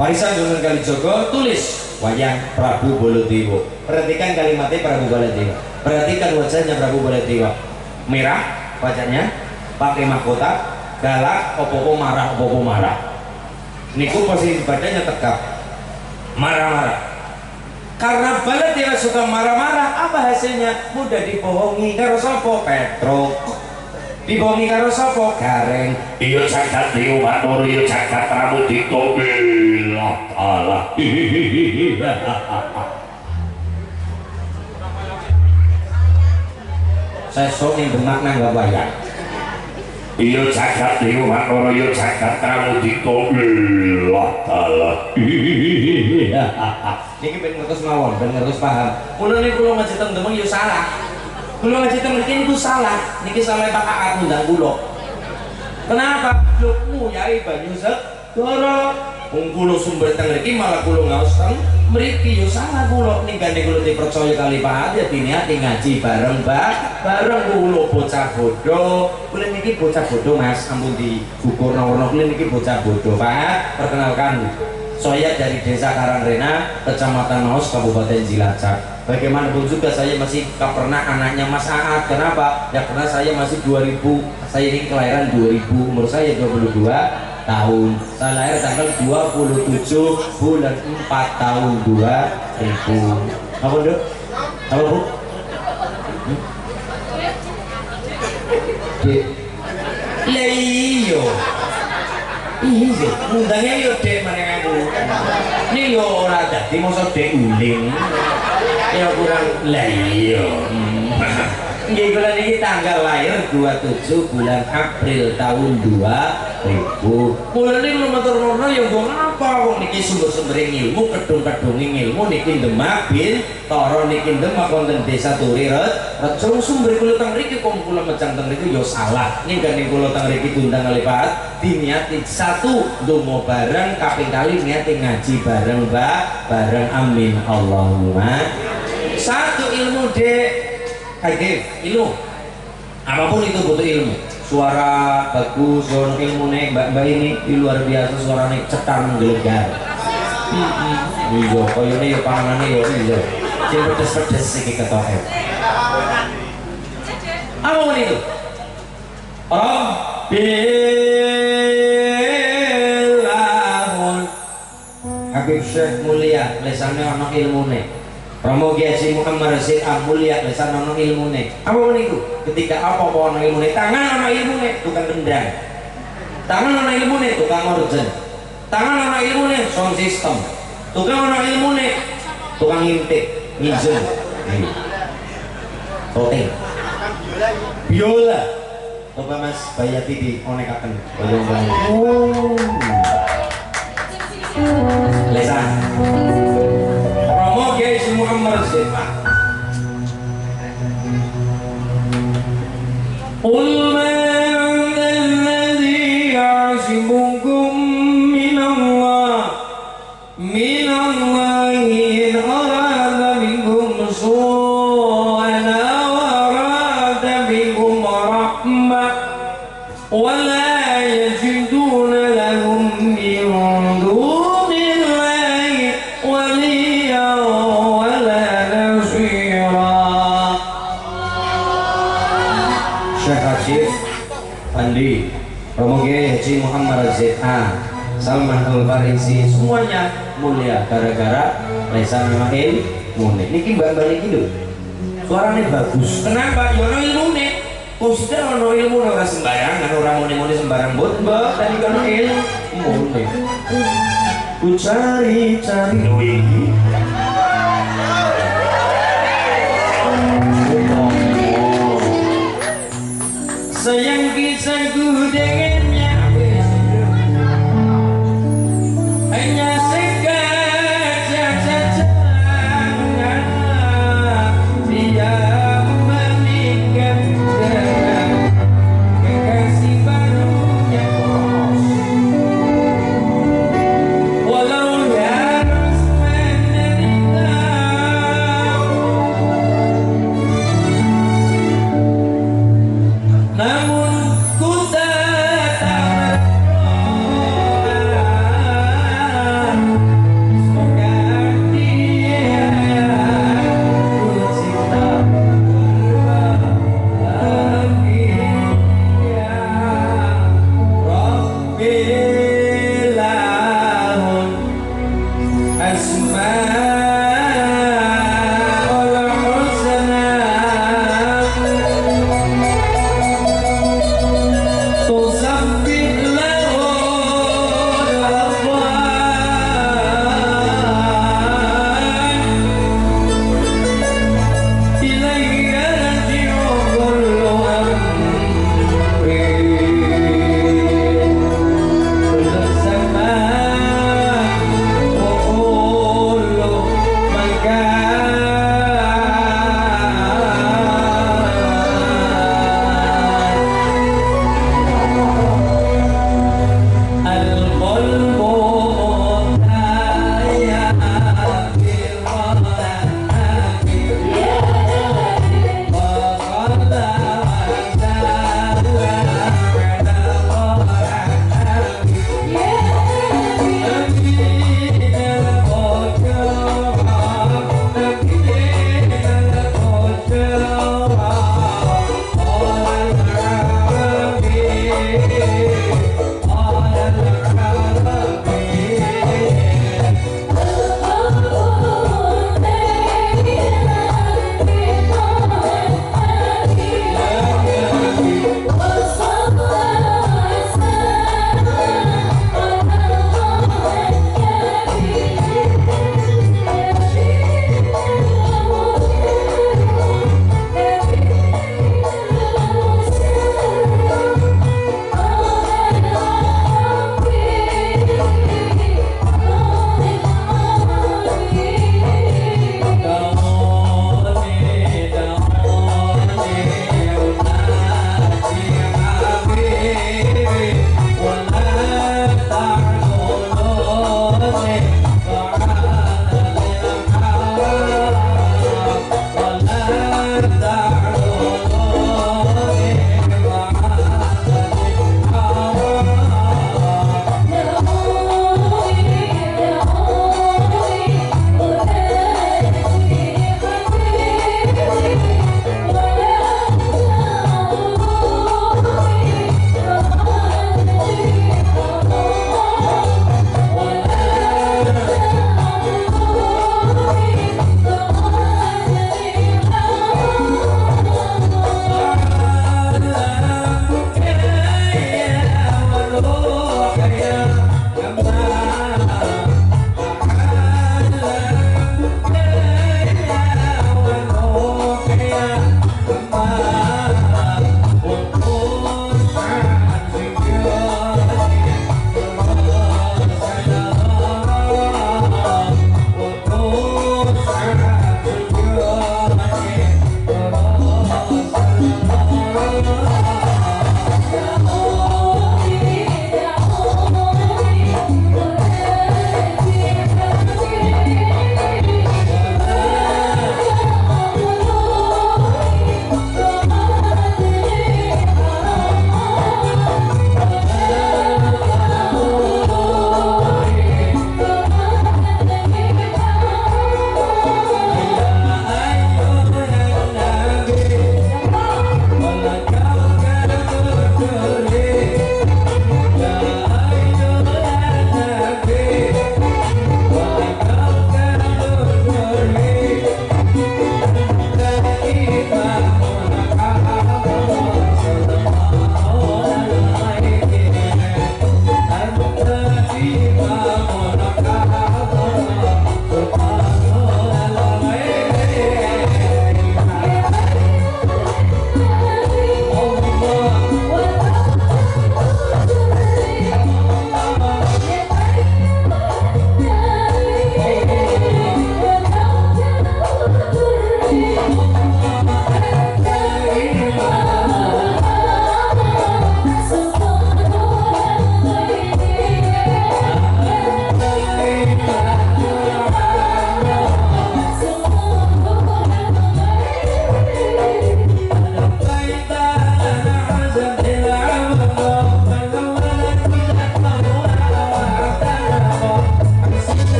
[SPEAKER 1] warisan Sunan Kalijogo, tulis wayang Prabu Baladewa. Perhatikan kalimatnya Prabu Baladewa. Perhatikan wajahnya Prabu Baladewa. Merah wajahnya, pakai mahkota, galak, opo-opo marah, opo-opo marah. Niku posisi badannya tegap, marah-marah. Karena Baladewa suka marah-marah, apa hasilnya? Mudah dibohongi karo sapa? Petruk. Dibohongi karo sapa? Gareng. Iya jagat Dewa Batara, iya jagat Pramudita Allah Taala. Sesuk ning Demak nang wayang. Iya jagat Dewa Batara, iya jagat Pramudita Allah Taala. Niki ben ngertos mawon, ben ngertos paham. Mulane kula ngaji teng Demak ya salah. Kula ngaji teng mriki niku salah. Niki salah Pak Aat ngundang kula. Kenapa? Lukmu Yai Banyu Segara. Wong kula sumber teng mriki malah kula ngaos teng mriki ya salah kula. Ninggane kula dipercaya kali Pak Aat ya diniati ngaji bareng bareng kula bocah bodoh. Kula niki bocah bodoh Mas, ampun diukur nomor kula niki bocah bodoh Pak. Perkenalkan, saya dari Desa Karangrena, Kecamatan Maus, Kabupaten Cilacap. Bagaimanapun juga saya masih gak pernah anaknya Mas Aat. Kenapa? Ya karena saya masih 2000, saya ini kelahiran 2000, umur saya 22 tahun. Saya lahir tanggal 27 bulan 4 tahun 2000. Apa dok? Apa bu? Ya iyo, iya, undangnya yo dek mana aku. Ini yo ora dadi masa dek uling. Ya kurang lah iya. Nggih kula niki tanggal lahir 27 bulan April tahun 2000. Kula niki matur-nuwun ya nggo ngapa wong niki sumber-sumber ilmu, kedung-kedunge ilmu niki Demak bin Toro niki Demak wonten Desa Turiret. Rejo sumber kula teng mriki kok kula mecang teng mriki ya salah. Nggih kula teng mriki diundang kali Pak. Diniati satu donga bareng, kaping kali niati ngaji bareng Mbak, bareng amin Allahumma. Satu ilmu dek, ilmu apapun itu butuh ilmu. Suara bagus, suara ilmu nih mbak ini luar biasa, suaranya cetar menggelegar. Iya, koyo nih panganannya ya iya. Jadi pedes-pedes sih ketoke. Apa itu? Bilahun Habib Syekh Mulia, lesannya ono ilmune. Romo Haji Muhammad Rasid Mulia lesan ono ilmune. Apa meniku? Ketika apa ono ilmune? Tangan ono ilmune tukang kendang. Tangan ono ilmune tukang organ. Tangan ono ilmune sound system. Tukang ono ilmune tukang ngintip, ngijen. Toting. Biola. Coba Mas Bayati di onekaken. Oh. Lesan. Romo Haji Muhammad Rasid. Qul man alladhi ya'simukum minallahi in arada minkum su'an aw arada bikum rahmah wa la yajiduna lahum min dunillahi waliyyan wa la nasira. Syekh Hashif Andi, Romo Kiai Haji Muhammad Rasid Salman Al-Farisi, semuanya mulia gara-gara lesan mail mune. Niki mbak-mbak niki lho, suaranya bagus. Kenapa? Ya ono ilmune. Kok sudah ono ilmu ora sembarangan, orang mune-mune sembarang bot, mbak. Tadi kan ilmu mune. Ku cari-cari iki. Sayang kisahku dengannya hanya sekejap jangan dia menikah dengan kekasih barunya. Walau harus menderita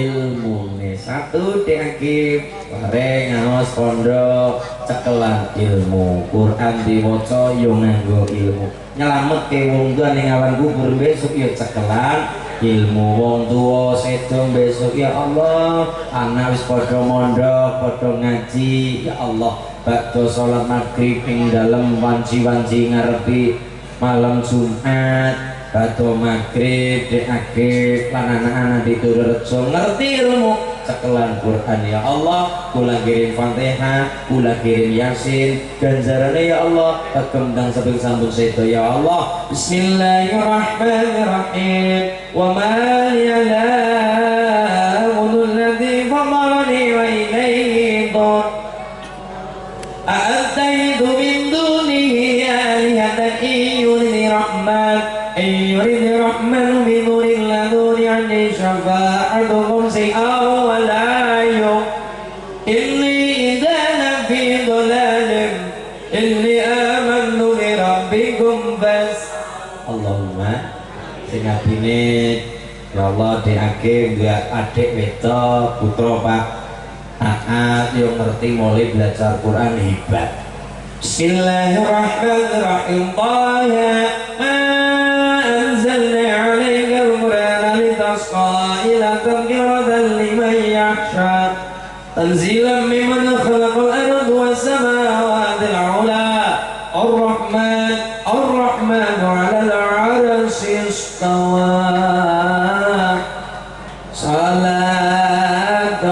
[SPEAKER 1] ilmu nih satu diakib bareng ngawas pondok cekelan ilmu Quran diwaca yo nganggo ilmu nyelametke wong tuwa ning alam kubur besok yo cekelan ilmu wong tuwa sedong besok ya Allah anak wis padha mondok padha ngaji ya Allah bakda salat maghrib ing dalem wanci-wanci ngarepi malam Jumat batu maghrib di akhir lan anak-anak diturut rejo ngerti ilmu cekelan Quran ya Allah kula kirim Fatihah kula kirim Yasin ganjarane ya Allah kekembang seping sambung sedo ya Allah Bismillahirrahmanirrahim wa ma la ulul ladzi fadarani wa ilayhi dhur a'taitu min dunihi alihatan iyuni rahman يريد الرحمن بنور الذون عني شفاعتهم سيئا ولا يوم إني إذا لفي ضلال إني آمنت بربكم بس اللهم singapine ya Allah diake enggak adik wedok putra Pak Aat yang ngerti mulai belajar Quran hebat Bismillahirrahmanirrahim أنزلنا عليك القرآن لتشقى إلى تذكرة لمن يخشى تنزيلا ممن خلق الأرض والسماوات العلى الرحمن على العرش استوى صلاة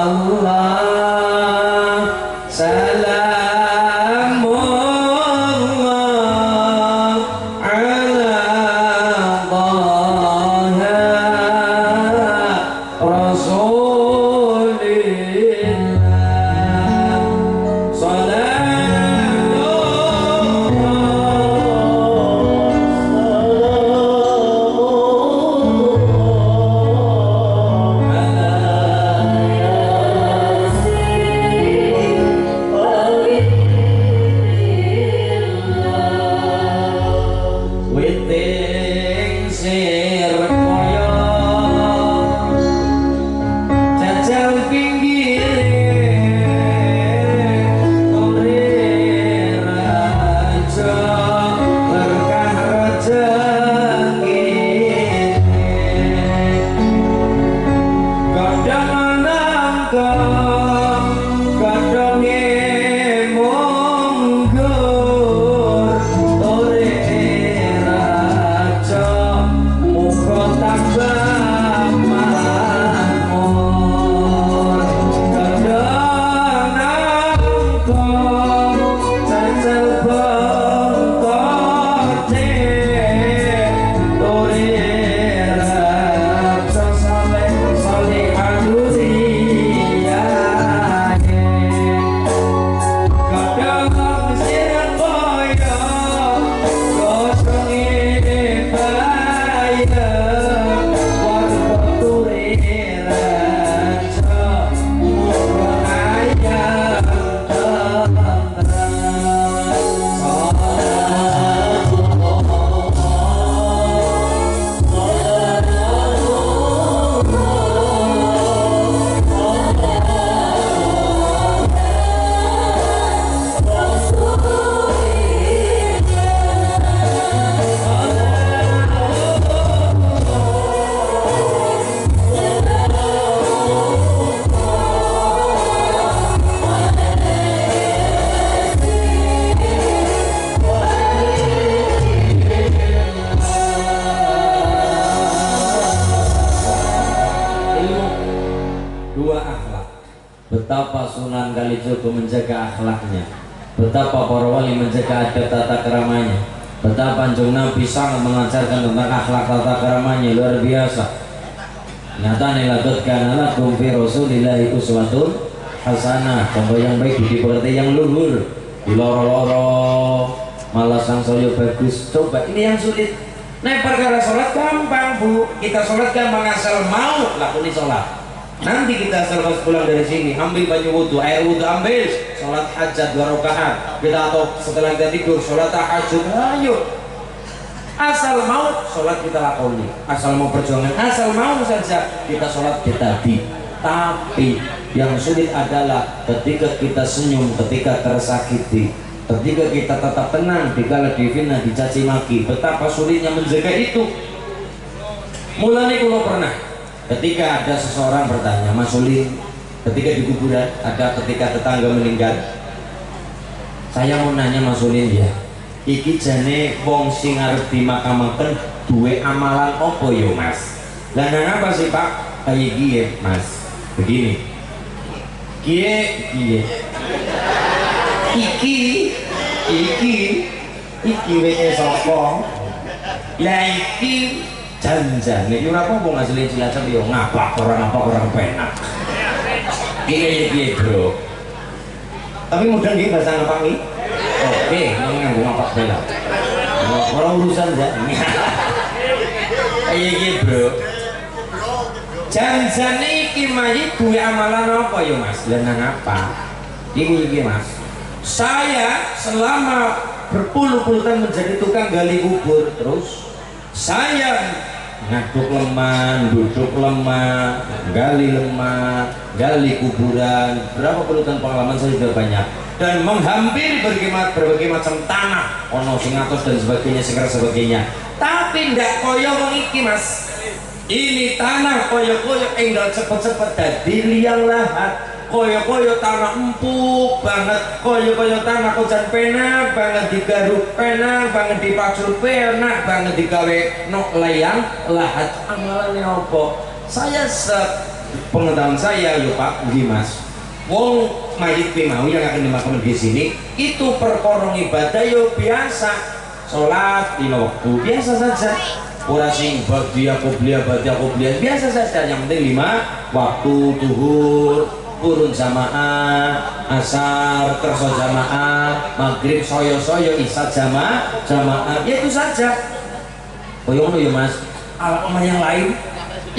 [SPEAKER 1] الله سلام betapa Sunan Kalijogo menjaga akhlaknya, betapa para wali menjaga adab tata keramanya, betapa Kanjeng Nabi sangat mengajarkan tentang akhlak tata keramanya luar biasa. Nyatane laqad kana lakum fi Rasulillahi uswatun hasanah, contoh yang baik dipengerti yang luhur, di loro-loro malah sang soyo bagus. Coba ini yang sulit. Nah perkara sholat gampang bu, kita sholat gampang asal mau lakoni sholat. Nanti kita selepas pulang dari sini ambil baju wudhu, air wudhu ambil, sholat hajat 2 rakaat. Kita atau setelah kita tidur sholat tahajud, ayo asal mau sholat kita lakoni, asal mau perjuangan, asal mau saja kita sholat kita di. Tapi yang sulit adalah ketika kita senyum, ketika tersakiti, ketika kita tetap tenang dikala difitnah, dicaci maki, betapa sulitnya menjaga itu. Mulanya kalau pernah ketika ada seseorang bertanya, Mas Ulin, ketika di kuburan ada ketika tetangga meninggal, saya mau nanya Mas Ulin ya, iki jane wong sing arep dimakamaken duwe amalan apa yo Mas? Lah nang apa sih Pak? Kayak gini Mas, begini kie iki weke sapa? Lah iki janjan nek ora apa wong asli Cilacap yo ngapak orang penak. Piye bro? Tapi mudah nggih bahasa ngapak iki? Oke, nganggo ngapak bela. Ora urusan ya. Iki bro. Janjane iki mayit duwe amalan apa ya Mas? Lah nang apa? Iki Mas. Saya selama berpuluh-puluh tahun menjadi tukang gali kubur, terus saya ngaduk lemah, duduk lemah, gali lemah, gali kuburan. Berapa puluh tahun pengalaman saya sudah banyak dan menghampiri berbagai macam tanah, ono sing atos dan sebagainya, sebagainya. Tapi ndak koyo wong iki Mas. Ini tanah koyo-koyo enggal cepet-cepet dadi liang lahat. Koyo-koyo tanah empuk banget, koyo-koyo tanah kocan penak banget, digaruk penak banget, dipacul penak banget, digawe nok layang lahat. Amalannya apa? Saya pengetahuan saya yo Pak Mas, wong mayit mau yang akan dimakamkan di sini itu perkorong ibadah yo biasa, sholat 5 waktu biasa saja. Ora sing bagi aku beli biasa saja, yang penting 5 waktu, zuhur, turun jamaah, asar, kerso jamaah, maghrib soyo-soyo, isya jamaah, ya itu saja. Koyong ya Mas, alamat yang lain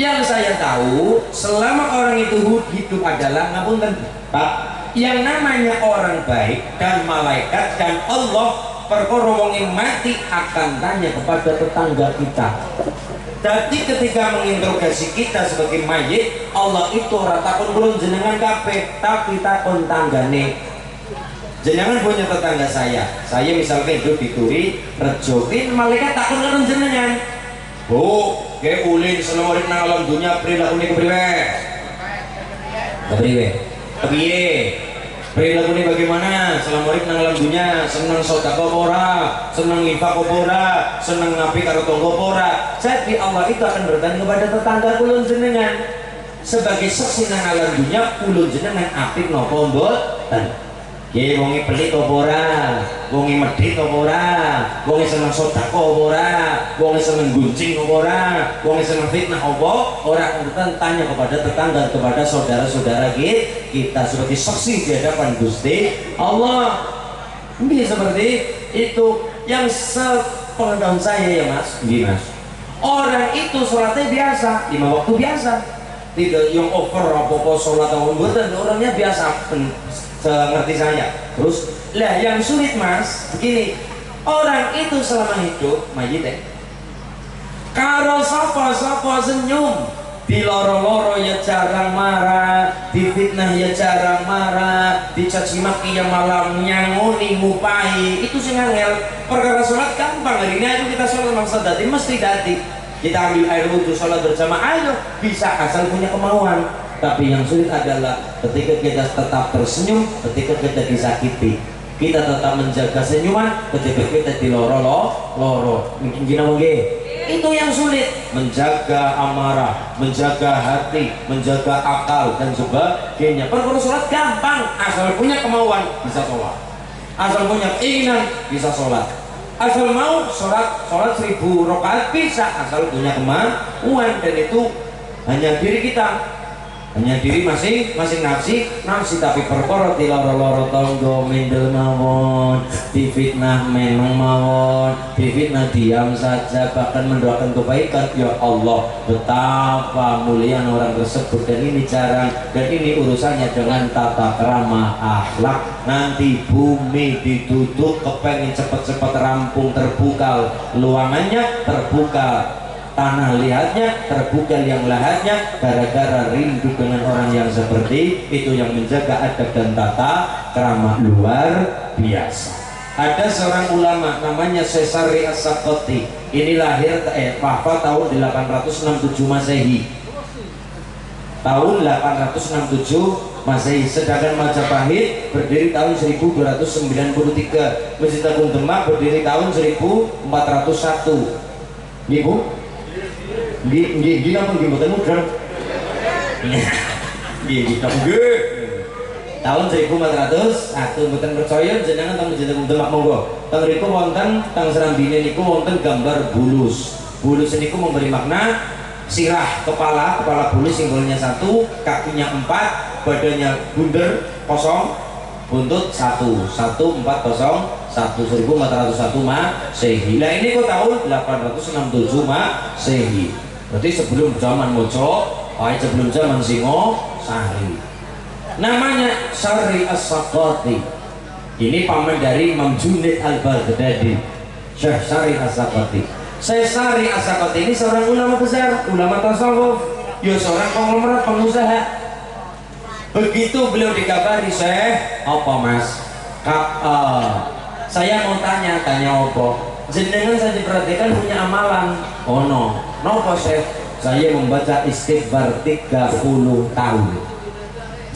[SPEAKER 1] yang saya tahu selama orang itu hidup adalah ngapunten Pak, yang namanya orang baik dan malaikat dan Allah perkara wong mati akan tanya kepada tetangga kita. Jadi ketika menginterogasi kita sebagai mayit, Allah itu ora takon belum jenengan kabeh, tapi takon tanggane. Jenengan punya tetangga saya misalkan hidup di Turi, Rejokin, malaikat takon karo jenengan. Bu, ke ulin selama urip nang alam dunya prilakune kepriwe? Kepriye? Perilaku ini bagaimana? Selama urip nang alam dunya seneng sedekah apa ora? Seneng infak apa ora? Seneng ngapi karo tangga apa ora? Jadi Allah itu akan bertanya kepada tetangga kulun jenengan. Sebagai saksi nang alam dunya kulun jenengan apik napa mboten? Nggih wonge pelit apa ora? Wonge medhit apa ora? Wonge seneng sedekah apa ora? Wonge seneng guncing apa ora? Wonge seneng fitnah apa ora? Kemudian tanya kepada tetangga, kepada saudara-saudara kita sebagai saksi di hadapan Gusti Allah. Ini seperti itu yang sepengetahuan saya ya Mas. Nggih Mas. Orang itu sholatnya biasa, 5 waktu biasa. Tidak yang over apa-apa sholat atau mboten, orangnya biasa. Ngerti saya. Terus lah yang sulit Mas begini, orang itu selama hidup mayit karo sapa senyum, di loro-loro ya jarang marah, di fitnah ya jarang marah, dicaci maki ya malam nyangoni ngupahi, itu sing angel. Perkara sholat gampang, hari ini ayo kita sholat mangsa dadi mesti dadi, kita ambil air wudhu sholat berjamaah ayo bisa asal punya kemauan. Tapi yang sulit adalah ketika kita tetap tersenyum, ketika kita disakiti, kita tetap menjaga senyuman, ketika kita di loro mungkin gina mungkin itu yang sulit, menjaga amarah, menjaga hati, menjaga akal dan sebagainya. Perkara sholat gampang, asal punya kemauan bisa sholat, asal punya keinginan bisa sholat, asal mau sholat 1000 rakaat bisa, asal punya kemauan. Dan itu hanya diri kita. hanya diri masing nafsi tapi perkara di loro-loro tangga mendel mawon, difitnah meneng mawon, difitnah diam saja, bahkan mendoakan kebaikan. Ya Allah, betapa mulia orang tersebut, dan ini jarang, dan ini urusannya dengan tata krama akhlak. Nanti bumi ditutup, kepengen cepat-cepat rampung, terbuka luangannya, terbuka tanah liatnya, terbuka yang lahatnya, gara-gara rindu dengan orang yang seperti itu, yang menjaga adab dan tata krama luar biasa. Ada seorang ulama namanya Sesari As-Sakoti. Ini lahir wafat tahun 867 Masehi. Tahun 867 Masehi. Sedangkan Majapahit berdiri tahun 1293. Masjid Agung Demak berdiri tahun 1401. Ibu? Nggih napa nggih mboten mudeng. Nggih tahun 1401 mboten percaya jenengan teng Masjid Agung Demak monggo. Teng mriku wonten teng serambine niku wonten gambar bulus. Bulus niku memberi makna sirah kepala bulus simbolnya 1, kakinya 4, badannya bunder kosong, buntut 1, 1401 Masehi. Nah ini kok tahun 867 Masehi. Berarti sebelum zaman Mojo, sebelum zaman Singo Sari. Namanya Sari As-Sakoti. Ini paman dari Imam Junaid Al-Baghdadi, Syekh Sari As-Sakoti. Syekh Sari As-Sakoti ini seorang ulama besar, ulama tasawuf, ya seorang konglomerat pengusaha. Begitu beliau dikabari, Syekh, apa mas? Saya mau tanya apa? Jenengan saya diperhatikan punya amalan. Oh no, nopo Syekh? Saya membaca istighfar 30 tahun.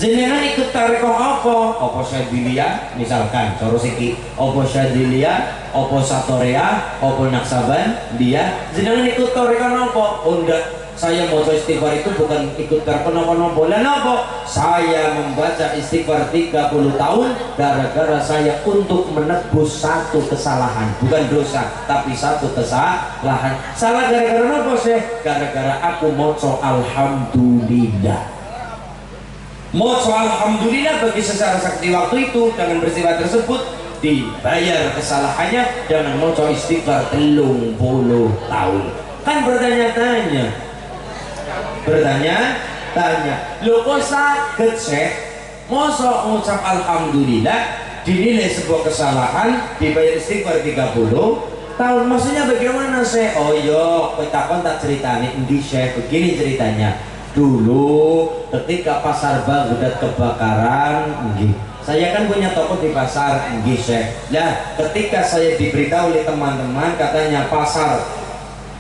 [SPEAKER 1] Jenengan ikut tarekoh apa? Apa Syadziliyah misalkan, coro siki. Apa Syadziliyah, apa Satorea, apa Naksaban, dia. Jenengan ikut tarekoh apa? Oh enggak. Saya mau istighfar itu bukan ikut terkenapa-napa. Lah napa? Saya membaca istighfar 30 tahun gara-gara saya untuk menebus satu kesalahan, bukan dosa, tapi satu kesalahan. Salah gara-gara napa sih? Gara-gara aku moco alhamdulillah. Moco alhamdulillah bagi secara sakti waktu itu dengan peristiwa tersebut dibayar kesalahannya dengan moco istighfar 30 tahun. Kan bertanya-tanya, lo kok sakit Syekh? Masa ngucap alhamdulillah dinilai sebuah kesalahan dibayar istighfar 30 tahun? Maksudnya bagaimana Syekh? Oh iya, takon tak ceritanya ini Syekh, begini ceritanya. Dulu ketika pasar Baghdad kebakaran, saya kan punya toko di pasar, Syekh. Nah, ketika saya diberitahu oleh teman-teman katanya pasar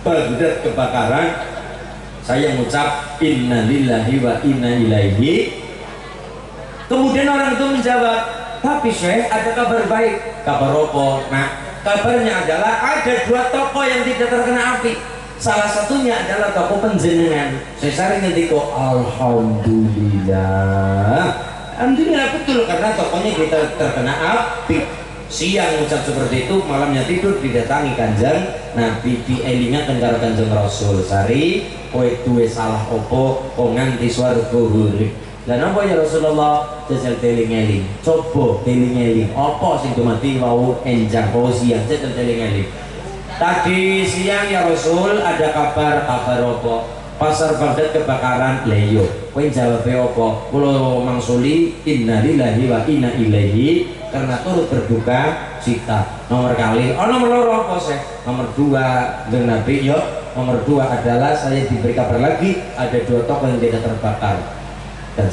[SPEAKER 1] Baghdad kebakaran, saya mengucap inna lillahi wa inna ilaihi. Kemudian orang itu menjawab, tapi Syekh ada kabar baik. Kabar apa? Nah, kabarnya adalah ada 2 toko yang tidak terkena api. Salah satunya adalah toko penjenengan. Saya sering ngendiko alhamdulillah. Alhamdulillah betul, karena tokonya kita terkena api. Siang ucap seperti itu, malamnya tidur didatangi Kanjeng Nabi, dielingaken karo Kanjeng Rasul. Sari kowe duwe salah opo kok nganti swarga urip. Lah napa ya Rasulullah? Jajal teling-eling. Coba teling-eling apa sing dumati wau enjang apa siang, jajal teling-eling. Tadi siang ya Rasul ada kabar apa? Pasar Baghdad kebakaran. Leyo kowe jawab apa? Kula mangsuli innalillahi wa inna ilaihi, karena turut berduka cita. Nomor kali, nomor loro apa sih? Nomor 2 dengan Nabi. Yo, nomor 2 adalah saya diberi kabar lagi ada 2 toko yang tidak terbakar, dan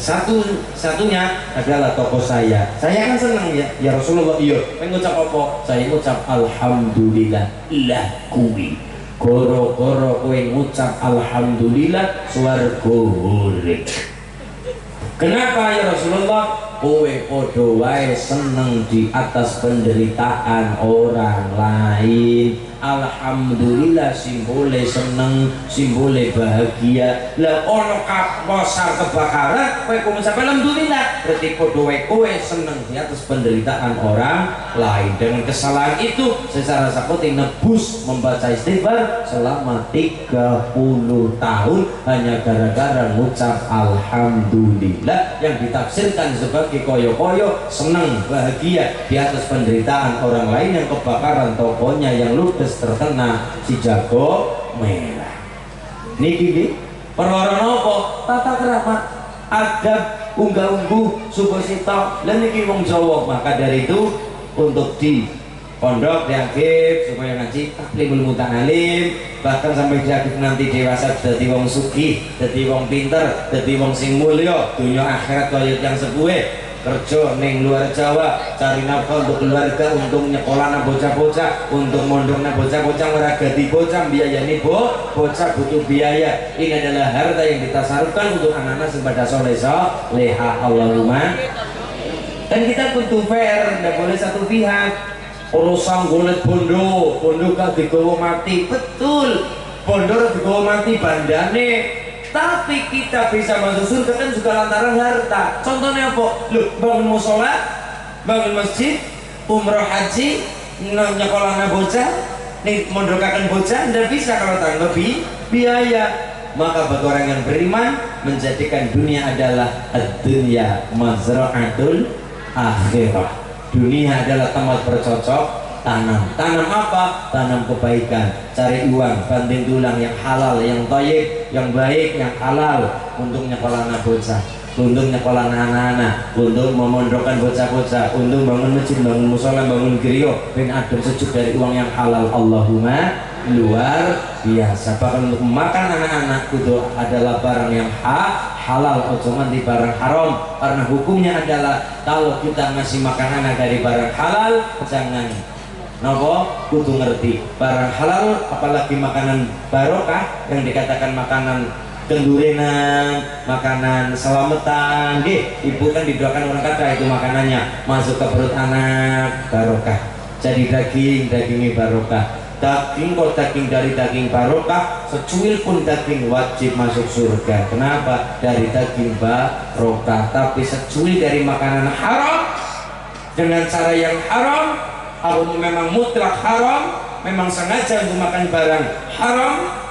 [SPEAKER 1] satunya adalah toko saya. Saya kan senang ya Rasulullah. Iya, mengucap apa? Saya mengucap alhamdulillah lah kuwi. Goro-goro kowe ngucap alhamdulillah swarga urip. Kenapa ya Rasulullah? Kowe podo wae seneng di atas penderitaan orang lain. alhamdulillah simbole seneng, simbole bahagia. Lah ono kaposar kebakaran kowe ngucap alhamdulillah, berarti padha kowe seneng di atas penderitaan orang lain. Dengan kesalahan itu secara seperti nebus membaca istighfar selama 30 tahun hanya gara-gara ngucap alhamdulillah, yang ditafsirkan sebagai koyo-koyo seneng bahagia di atas penderitaan orang lain yang kebakaran tokonya yang ludes terkena si jago merah. Niki perkara napa? Tata krama, adab, unggah-ungguh, suposito, lan niki wong Jawa. Maka dari itu untuk di pondok diaktif supaya ngaji taklimul muta'alim, bahkan sampai diaktif nanti dewasa dadi wong sugih, dadi wong pinter, dadi wong sing mulya dunya akhirat kaya yang sepuhe. Kerja ning luar Jawa, cari nafkah untuk keluarga, untuk nyekolahna bocah-bocah, untuk mondokna bocah-bocah, meragati bocah, biayani bocah butuh biaya. Ini adalah harta yang ditasarufkan untuk anak-anak sepada leha Allahumma. Dan kita butuh fair, tidak boleh satu pihak. Urusan golek bondo gak digawa mati, betul. Bondo digawa mati bandane. Tapi kita bisa masuk surga kan juga lantaran harta. Contohnya apa? Loh, bangun musola, bangun masjid, umroh haji, nyekolahna bocah, nih mondokakan bocah, tidak bisa kalau tanpa biaya. Maka bagi orang yang beriman menjadikan dunia adalah ad-dunya mazra'atul akhirah. Dunia adalah tempat bercocok tanam. Tanam apa? Tanam kebaikan, cari uang, banting tulang yang halal, yang thayyib, yang baik, yang halal, untuk nyekolah anak bocah, untuk nyekolah anak-anak, untuk memondokkan bocah-bocah, untuk bangun masjid, bangun musola, bangun gereja, ben adem sejuk dari uang yang halal. Allahumma luar biasa. Bahkan untuk makan anak-anak itu adalah barang yang halal, ojo nganti barang haram, karena hukumnya adalah kalau kita ngasih makan anak dari barang halal, jangan nopo kudu ngerti barang halal, apalagi makanan barokah yang dikatakan makanan kendurenan, makanan selamatan. Ibu kan didoakan orang kata itu makanannya masuk ke perut anak barokah, jadi dagingnya barokah. Daging kok daging dari daging barokah, secuil pun daging wajib masuk surga. Kenapa? Dari daging barokah. Tapi secuil dari makanan haram dengan cara yang haram, kalau memang mutlak haram, memang sengaja untuk makan barang haram,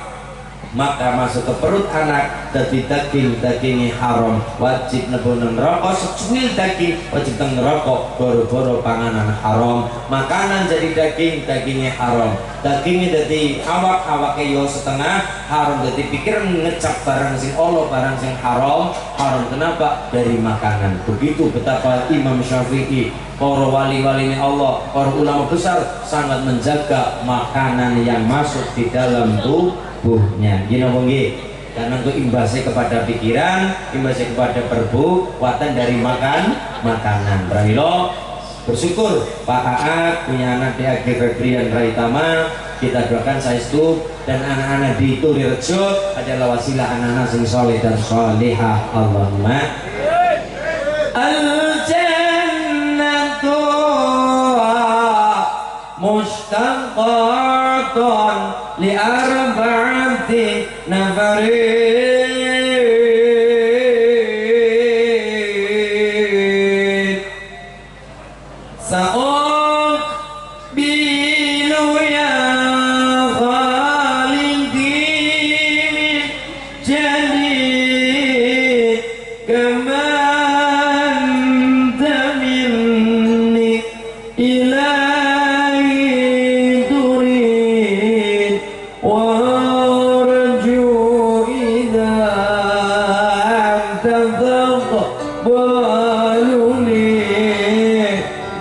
[SPEAKER 1] maka masuk ke perut anak dari dagingnya haram, wajib nebonen rokok, secuil daging wajib teng rokok, boro-boro panganan haram. Makanan jadi dagingnya haram, dagingnya jadi awaknya yo setengah haram. Jadi pikir ngecap barang sing Allah, barang sing haram. Kenapa? Dari makanan. Begitu betapa Imam Syafi'i, para wali-wali Allah, para ulama besar sangat menjaga makanan yang masuk di dalam tubuhnya. Gini nggih, karena itu imbasnya kepada pikiran, imbasnya kepada perbuatan dari makanan. Pramila bersyukur Pak Aat punya anak di Agi Febrian Raitama, kita doakan saestu, dan anak-anak di Tulirejo adalah wasilah anak-anak sing soleh dan solehah. Allahumma al-jannatu mushtaqatun li arba'ati nafarin sa'uqbilu ya khalidi jadid kama anta minni ilahi turid wa arju idha anta taqbaluni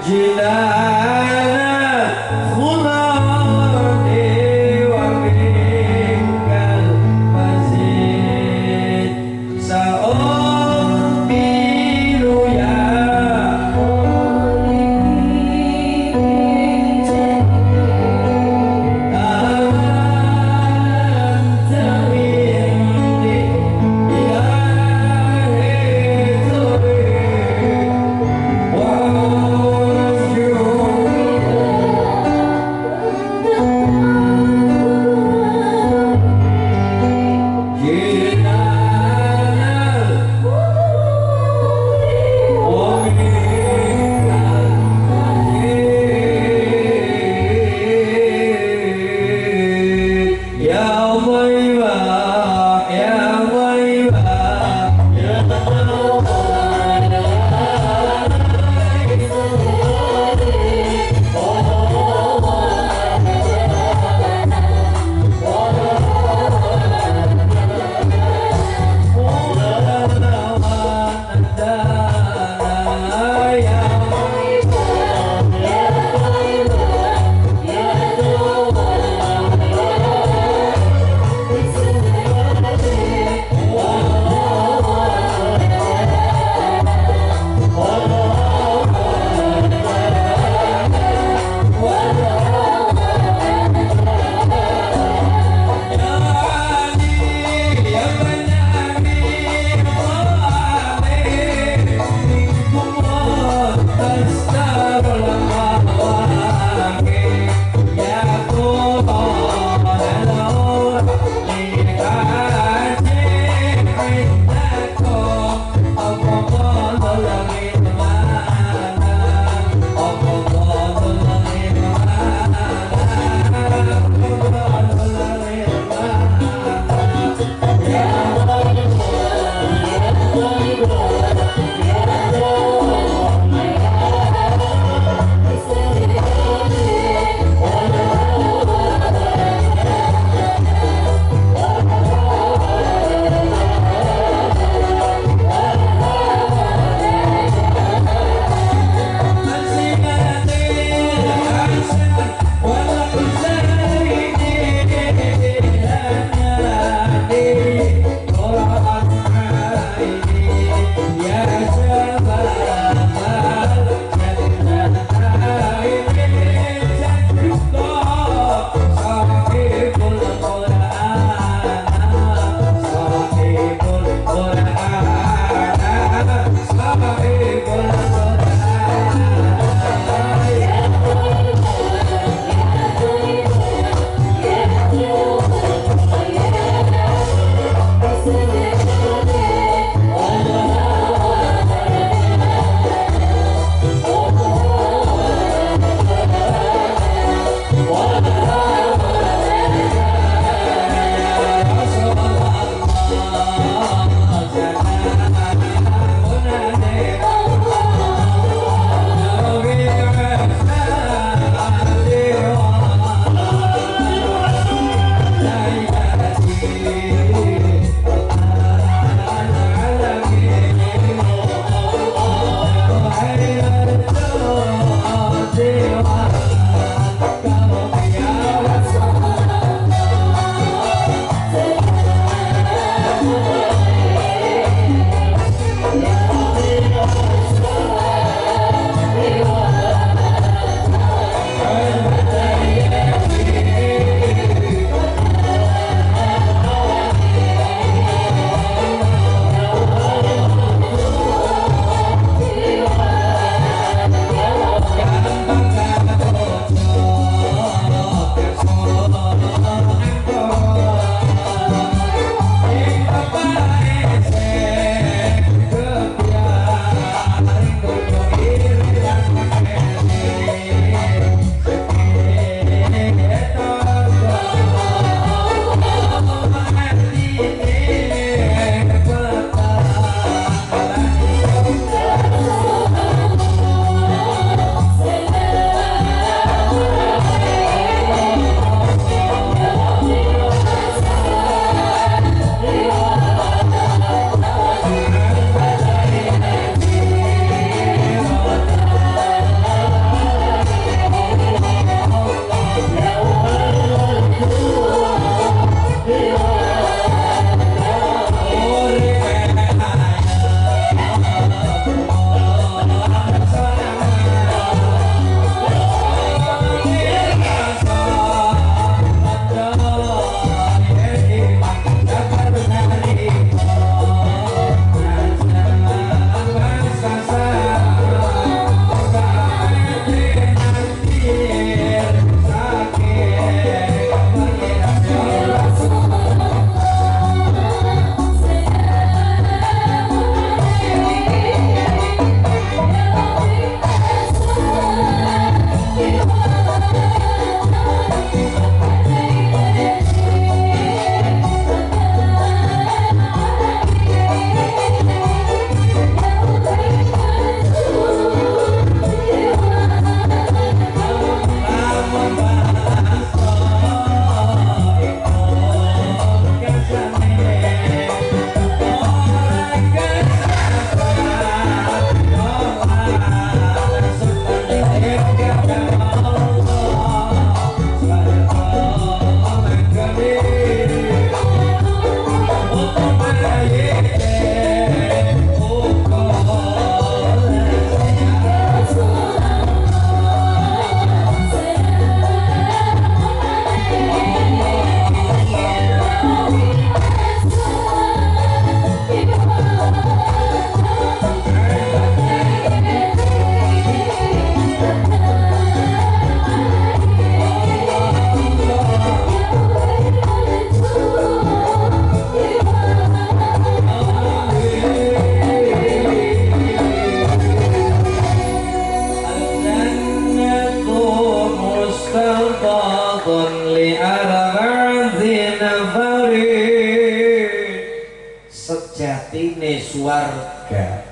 [SPEAKER 1] jilala khulani wa minkal mazid sa'uqbilu ya Ya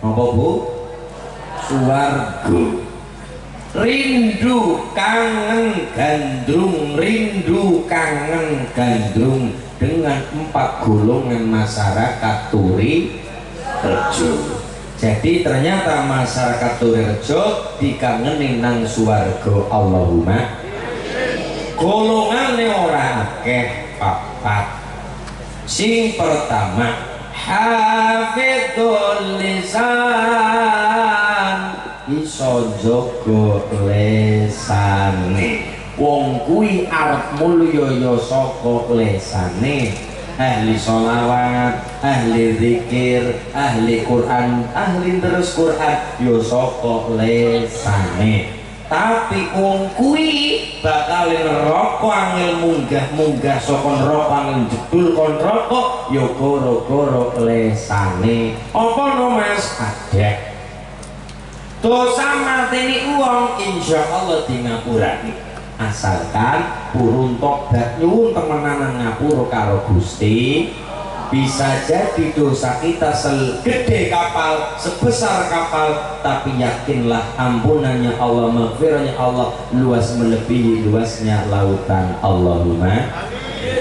[SPEAKER 1] Apa Bu? Swarga. Rindu kangen gandrung, rindu kangen gandrung dengan 4 golongan masyarakat Turi Rejo. Jadi ternyata masyarakat Turi Rejo dikangeni nang swarga. Allahumma. Golongane ora akeh, papat. Sing pertama hafidhul lisan, iso jaga lesane. Wong kuwi arep mulya ya saka lesane. Ahli sholawat, ahli zikir, ahli Quran, ahli terus Quran ya saka lesane. Tapi wong kuwi bakal neraka angel munggah saka neraka angel jedul kon neraka ya gara-gara lesane. Apa no Mas? Ada. Dosa mateni wong insyaallah di ngapurani. Asalkan purun tobat nyuwun temenan ngapura karo Gusti. Bisa jadi dosa kita segede kapal, sebesar kapal, tapi yakinlah ampunannya Allah, maghfirahnya Allah luas melebihi luasnya lautan. Allahumma.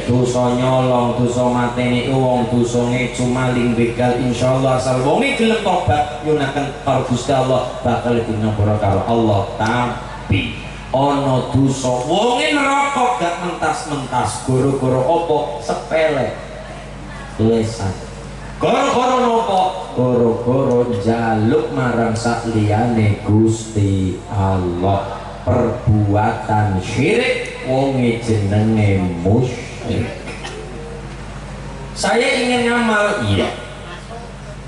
[SPEAKER 1] Dosa nyolong, dosa mateni wong, dosa ngecu maling begal, insyaallah asal wonge gelem tobat nyunaken karo Gusti Allah bakal dinyepura karo Allah. Tapi ana dosa wonge neraka gak mentas-mentas gara-gara apa? Sepele. Lesan. Gara-gara napa? Gara-gara jaluk marang sakliyane Gusti Allah. Perbuatan syirik wonge jenenge musyrik. Saya ingin ngamal, iya,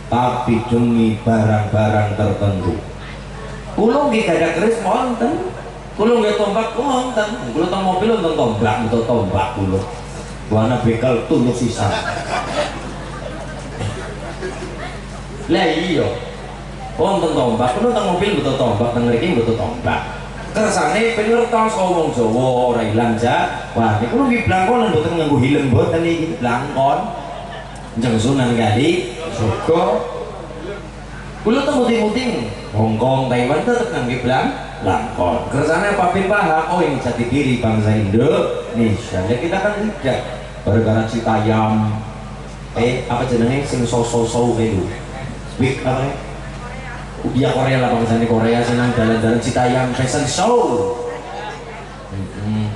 [SPEAKER 1] tapi demi barang-barang tertentu. Kulo nggih gadah keris wonten, kulo nggih tombak wonten, kulo teng mobil wonten tombak, betul tombak kulo. Wana bekal tulus sisa. Lah iya, wonten tombak, kulo teng mobil betul tombak, teng mriki betul tombak. Kersane pengertos ngomong Jawa ora ilang ja. Wah, niku nggih blangkon mboten nganggo helm mboten iki blangkon. Njeng Sunan Kali, Joko. Kula temu muting Hongkong, Taiwan tetep nganggo blangkon. Kersane papin paham oh ini jati diri bangsa Indonesia. Ya kita kan tidak gara-gara Citayam. Apa jenenge sing so-so itu. Wik apa? Dia Korea lah bangsane Korea senang jalan-jalan Citayam fashion show.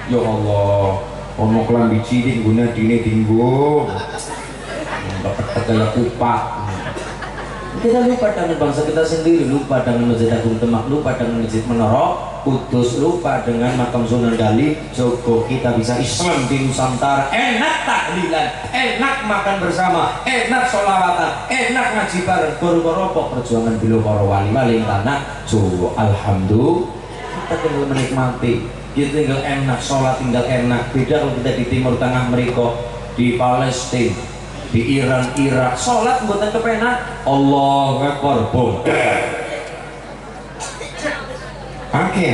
[SPEAKER 1] Ya Allah, ono klambi cilik guna dine dinggo. Bapak kaya kupak. Kita lupa dengan bangsa kita sendiri, lupa dengan Masjid Agung Demak, lupa dengan Masjid Menara Kudus, lupa dengan makam Sunan Kali Joko. Kita bisa Islam di Nusantara, enak tahlilan, enak makan bersama, enak sholawatan, enak ngaji bareng, baru-baru perjuangan bila para wali-wali tanah Jawa. Alhamdulillah kita tinggal menikmati, kita tinggal enak sholat, tinggal enak. Beda kalau kita di Timur Tengah mereka, di Palestina, di Iran, Irak, sholat buatan kepenak Allahu Akbar bongkar. Oke.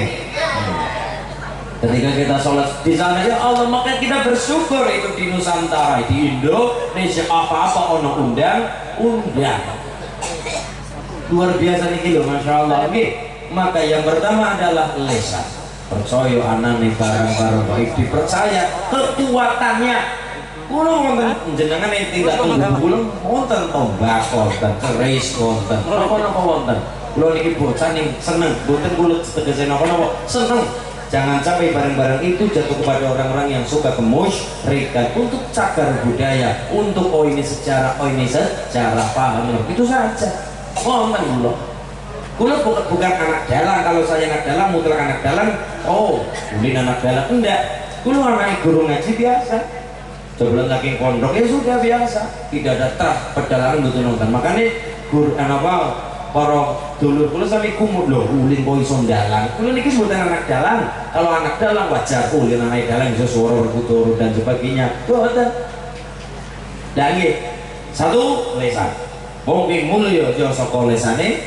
[SPEAKER 1] Ketika kita sholat di sana ya Allah, maka kita bersyukur itu di Nusantara, di Indonesia apa-apa ono undang. Luar biasa nih loh, masya Allah. Oke. Maka yang pertama adalah lesan. Percaya anane barang-barang baik, dipercaya kekuatannya. Kulo wonten jenengan tidak tunggu kulo wonten tombak wonten keris wonten napa-napa wonten. Kulo niki bocah ning seneng boten kulo tegese napa-napa seneng. Jangan sampai barang-barang itu jatuh kepada orang-orang yang suka kemusyrikan. Untuk cagar budaya, untuk ini secara paham itu saja. Wonten kulo bukan anak dalang. Kalau saya anak dalang mutlak anak dalang, oh ulin anak dalang enggak. Kulo anak guru ngaji biasa. Sebelum lagi pondok ya sudah biasa, tidak ada trah pedalangan betul nonton. Makanya Quran apa para dulur kula sami kumut lho ulin kok iso dalang. Kula niki mboten anak dalang. Kalau anak dalang wajar ulin anak dalang iso suara berputur dan sebagainya. Mboten. Lah nggih. Satu lesan. Wong ki mulya ya saka lesane,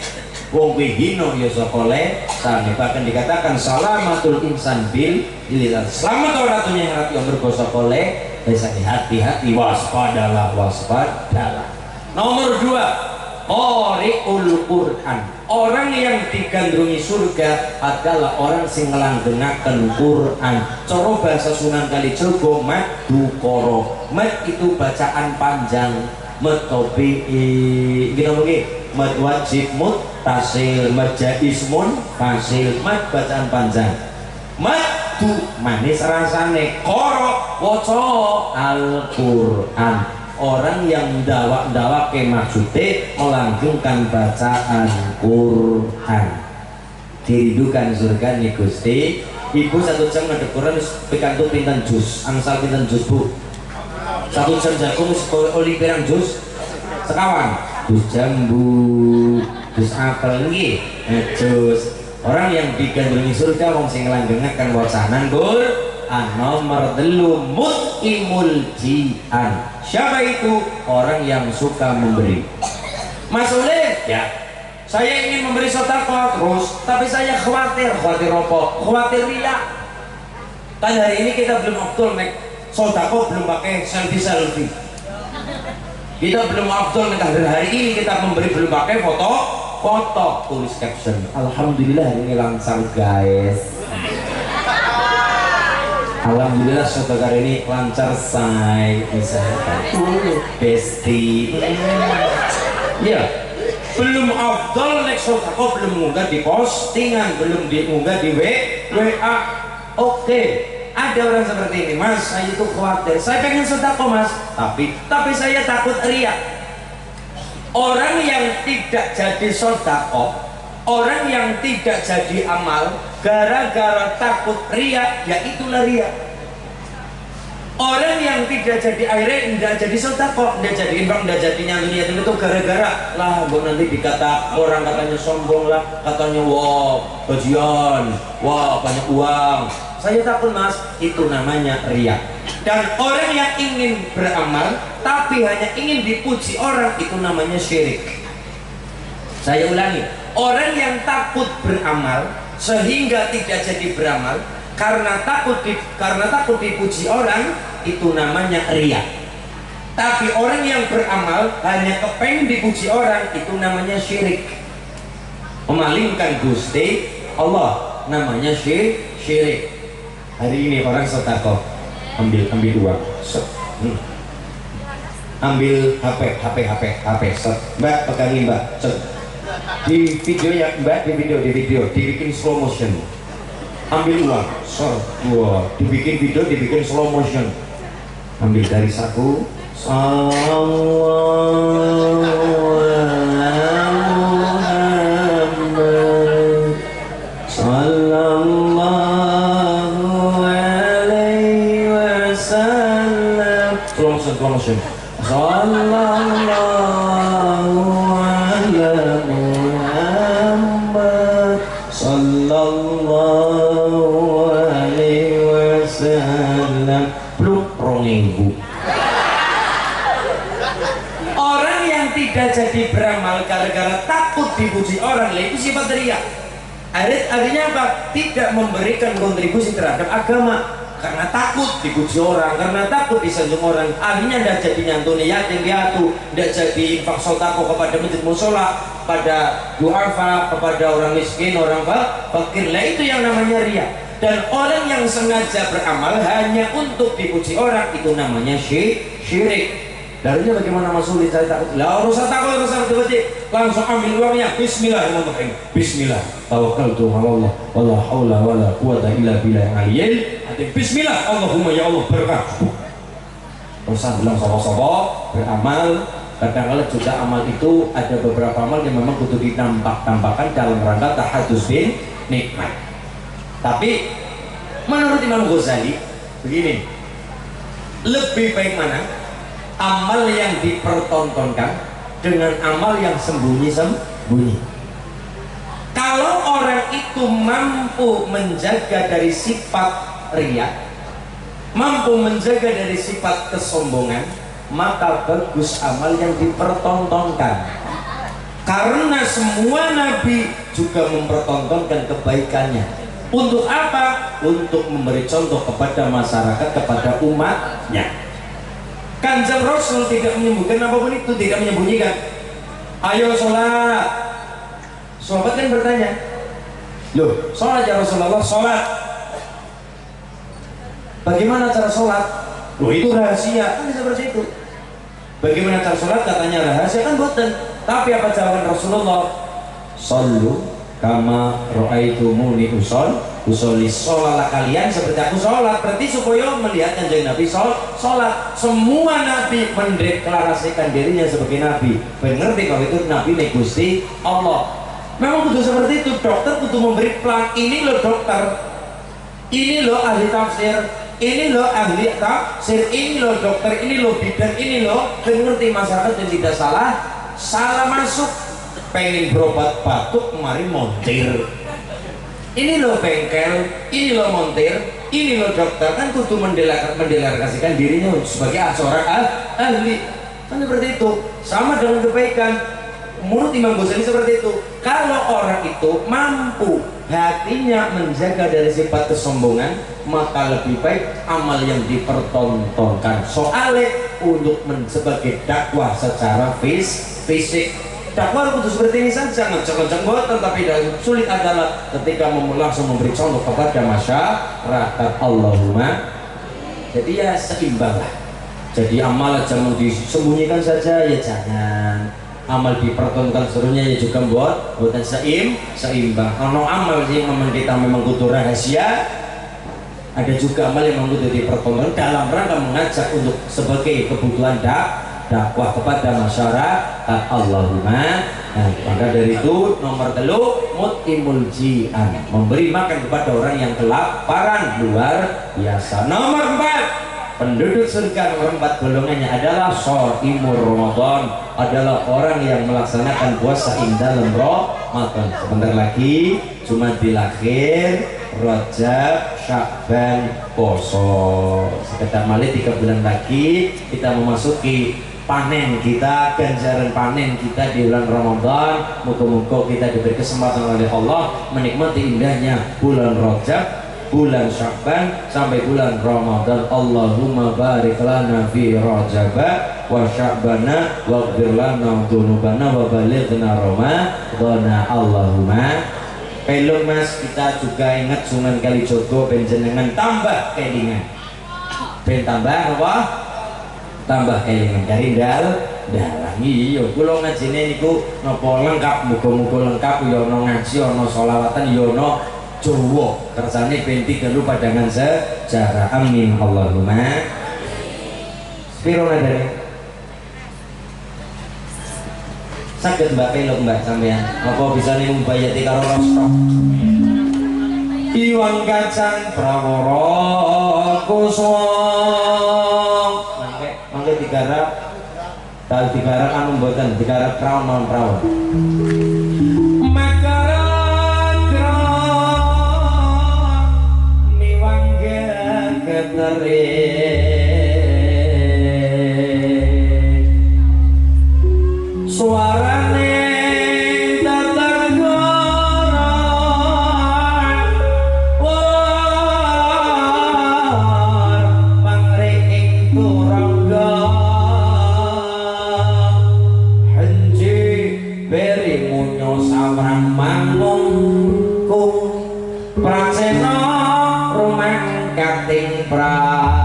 [SPEAKER 1] wong ki hina ya saka lesane. Bahkan dikatakan salamatul insan bil lisan. Selamat orang atunya yang mergo saka lesane. Hati-hati, waspadalah. Nomor 2, qari'ul Quran. Orang yang digandrungi surga adalah orang sing ngelanggengaken Quran. Cara bahasa Sunan Kalijaga madukara. Mad itu bacaan panjang, mad tabi'i, gitu mungkin. Mad wajib muttasil, mad jaismun fasil, mad bacaan panjang. Madu manis rasane, qara waca Al-Qur'an. Orang yang ndawake maksude melanggengkan bacaan Quran. Dirindukan surga nih Gusti. Ibu 1 jam ngadep Quran pikantuk pinten jus, angsal pinten jus Bu? 1 jam jagung oli pirang jus? Sekawan. Jus jambu, jus apel nggih, jus. Orang yang digandrungi surga wong sing nglanggengaken wacanan Quran. Nomor 3 mutimul jian. Siapa itu? Orang yang suka memberi. Mas Ulil, ya, saya ingin memberi sedekah terus, tapi saya khawatir apa? Khawatir riya. Kan hari ini kita belum afdol nek sedekah, belum pakai selfie. Kita belum afdol nek hari ini kita memberi belum pakai foto, tulis caption. Alhamdulillah hari ini lancar guys. Alhamdulillah sedekah ini lancar say, bisa besti. Ya, belum afdol nek sedekah belum munggah di postingan, belum diunggah di WA. Oke, ada orang seperti ini, Mas, saya itu khawatir, saya pengen sedekah Mas, tapi saya takut riya. Orang yang tidak jadi sedekah, orang yang tidak jadi amal gara-gara takut riya, ya itulah riya. Orang yang tidak jadi akhirnya tidak jadi sedekah, tidak jadi infak, tidak jadi nyantuni itu gara-gara lah gue nanti dikata orang katanya sombong lah, katanya wah gajian, wah banyak uang. Saya takut Mas, itu namanya riya. Dan orang yang ingin beramal tapi hanya ingin dipuji orang, itu namanya syirik. Saya ulangi, orang yang takut beramal sehingga tidak jadi beramal karena takut dipuji orang, itu namanya riya. Tapi orang yang beramal hanya kepengen dipuji orang, itu namanya syirik. Memalingkan Gusti Allah, namanya syirik. Hari ini orang sedekah, ambil uang, ambil HP, Mbak pegangin Mbak, di video ya Mbak, di video dibikin slow motion, ambil uang, wah, dibikin video, dibikin slow motion, ambil dari saku, slow motion. Sallallahu ala Muhammad sallallahu alaihi wasallam. Belum rongenggu. Orang yang tidak jadi beramal gara-gara takut dipuji orang, itu sifat riya. Artinya apa? Tidak memberikan kontribusi terhadap agama karena takut dipuji orang, karena takut disanjung orang. Akhirnya tidak jadi nyantuni yatim piatu, tidak jadi infak sedekah kepada masjid musola, pada duafa, kepada orang miskin, orang fakir. Lah itu yang namanya riya. Dan orang yang sengaja beramal hanya untuk dipuji orang, itu namanya syirik. Darinya bagaimana Mas Sulit, saya takut. Lah urusan takut, urusan betul-betul. Langsung ambil uangnya, bismillahirrahmanirrahim. Bismillah, tawakkaltu 'ala Allah, wala haula wala quwata illa billahil aliyyil azim. Bismillah, Allahumma ya Allah berkah. Urusan bilang sopo-sopo beramal. Kadang-kadang juga amal itu ada beberapa amal yang memang kudu ditampakkan dalam rangka tahadus bin nikmat. Tapi menurut Imam Ghazali begini, lebih baik mana amal yang dipertontonkan dengan amal yang sembunyi-sembunyi. Kalau orang itu mampu menjaga dari sifat riya, mampu menjaga dari sifat kesombongan, maka bagus amal yang dipertontonkan. Karena semua nabi juga mempertontonkan kebaikannya. Untuk apa? Untuk memberi contoh kepada masyarakat, kepada umatnya. Kanjeng Rasul tidak menyembunyikan apapun itu, tidak menyembunyikan. Ayo sholat. Sahabat kan bertanya, loh sholat ya Rasulullah, sholat. Bagaimana cara sholat? Loh itu rahasia, kan seperti itu. Bagaimana cara sholat? Katanya rahasia, kan buatan. Tapi apa jawaban Rasulullah? Sallu kama ra'aitumuni usolli. Sholatlah kalian seperti aku sholat. Berarti supaya melihat kanjeng Nabi sholat. Semua Nabi mendeklarasikan dirinya sebagai Nabi. Mengerti kalau itu Nabi Gusti Allah. Memang kudu seperti itu. Dokter kudu memberi plan. Ini loh dokter, ini loh ahli tafsir, ini loh ahli tafsir, ini loh dokter, ini loh bidan, ini loh mengerti masyarakat dan tidak salah masuk. Pengen berobat batuk kemarin montir, ini loh bengkel, ini loh montir, ini loh dokter. Kan kudu mendeklarasikan dirinya sebagai seorang ahli. Kan seperti itu. Sama dengan kebaikan. Menurut Imam Ghazali seperti itu. Kalau orang itu mampu hatinya menjaga dari sifat kesombongan, maka lebih baik amal yang dipertontonkan. Soalnya untuk sebagai dakwah secara fisik, dakwah harus seperti ini saja, ngecek-ngecek boten. Tapi yang sulit adalah ketika langsung memberi contoh kepada masyarakat. Allahumma. Jadi ya seimbang lah. Jadi amal jangan disembunyikan saja, ya jangan. Amal dipertontonkan serunya ya juga buatan seimbang. Kalau amal sih memang kita memang kudu rahasia, ada juga amal yang memang kudu dipertontonkan dalam rangka mengajak untuk sebagai kebutuhan dakwah kepada masyarakat. Allahumma. Nah, maka dari itu nomor 3 mutimul ji'an, memberi makan kepada orang yang kelaparan, luar biasa. Nomor 4, penduduk surga nomor 4 golongannya adalah shaimur Ramadan, adalah orang yang melaksanakan puasa dalam Ramadan. Sebentar lagi Jumadil Akhir, Rajab, Sya'ban, poso. Sekitar malih 3 bulan lagi kita memasuki panen kita, ganjaran panen kita di bulan Ramadan. Moga-moga kita diberi kesempatan oleh Allah menikmati indahnya bulan Rajab, bulan Sya'ban sampai bulan Ramadan. Allahumma barik lana fi Rajaba wa Sya'bana waghfir lana dzunubana wa balighna Ramadhana. Allahumma. Peluk Mas, kita juga ingat Sunan Kalijogo penjenengan tambah kelingan. Ben tambah apa? Tambah kelingan dari dalang. Iya, kula ngajine niku napa lengkap, muga-muga lengkap ya ana ngaji, ana sholawatan ya ana Jawa, kersane ben 3 padangan sejarah. Amin Allahumma. Spiro nadane saged Mbak peluk Mbak sampean apa bisa nih membayati karo rostok iwang kacang prawara kuswong mangke digarap tal digarap anu mboten digarap praon non praon suarane tetenggoran war pangring turangga henji beri munyo sawrang mangungku prasena rumah kating prang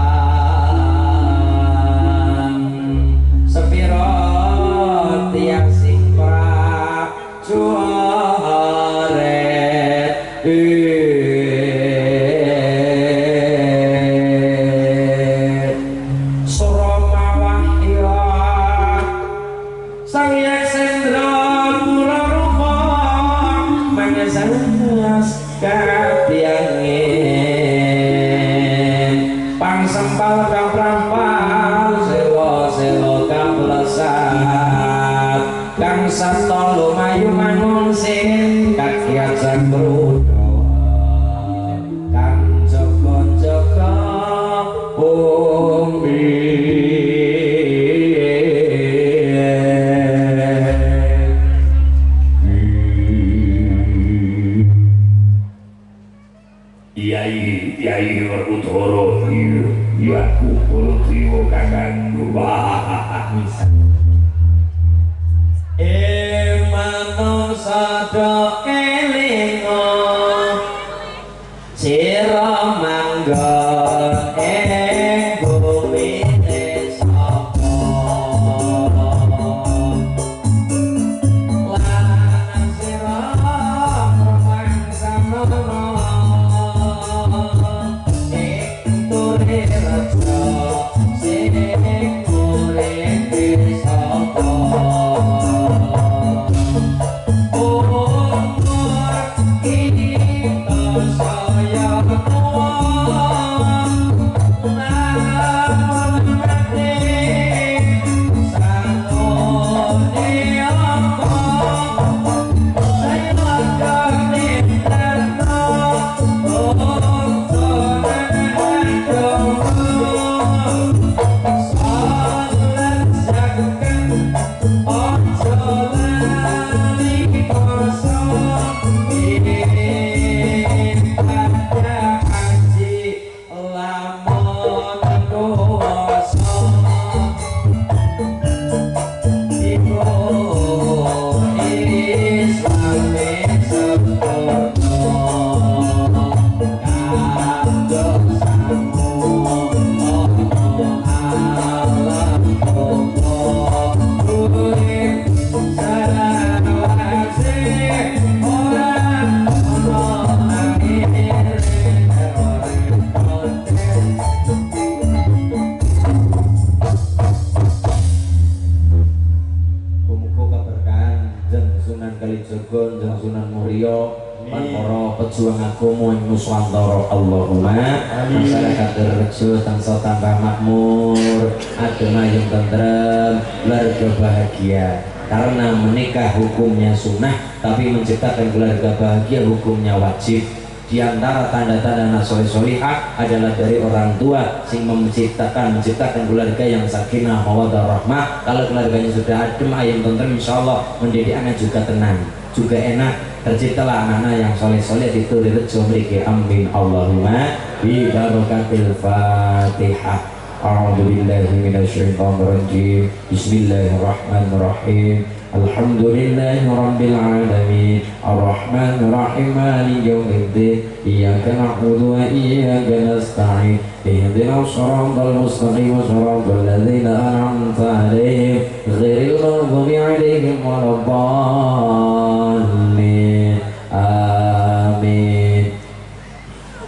[SPEAKER 1] sepiro tiang sing prajurit Surama wahya sang yak sendra kula rupa mangesangas katiangin pangsempal kang prampal selo-selo kang lesat kang sato lumayu mangun sing kaki ajak brudo kang joko-joko bumi Yai Utoro ya kupul tiwo kakangku sada elingo sira manggon ing bumi sapa lan sira mangsamono ing turi raja sing urip sapa pejuang agama ing Nuswantara Allahumma masyarakat rejo tansah tambah makmur adem ayem tentrem keluarga bahagia karena menikah hukumnya sunnah tapi menciptakan keluarga bahagia hukumnya wajib. Di antara tanda-tanda soleh-solihah adalah dari orang tua sing menciptakan keluarga yang sakinah mawaddah rahmah. Kalau keluarganya sudah adem ayem tentrem insyaallah mendidik anak juga tenang juga enak, terciptalah anak-anak yang soleh-soleh itu rejo mriki amin Allahumma bi barakatil Fatihah. A'udzu billahi minasyaitonir rajim. Bismillahirrahmanirrahim. Alhamdulillahi rabbil alamin. Arrahmanir rahim maliki yaumiddin. Iyyaka na'budu wa iyyaka nasta'in. Ihdinas shiratal mustaqim shiratal ladzina an'amta 'alaihim ghairil maghdubi 'alaihim waladdallin. Amin.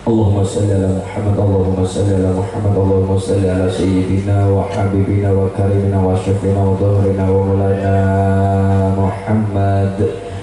[SPEAKER 1] Allahumma salli ala Muhammad, Allahumma salli ala Muhammad, Allahumma salli ala sayyidina wa habibina wa karimina wa syafina wa dhahrina wa mulana Muhammad.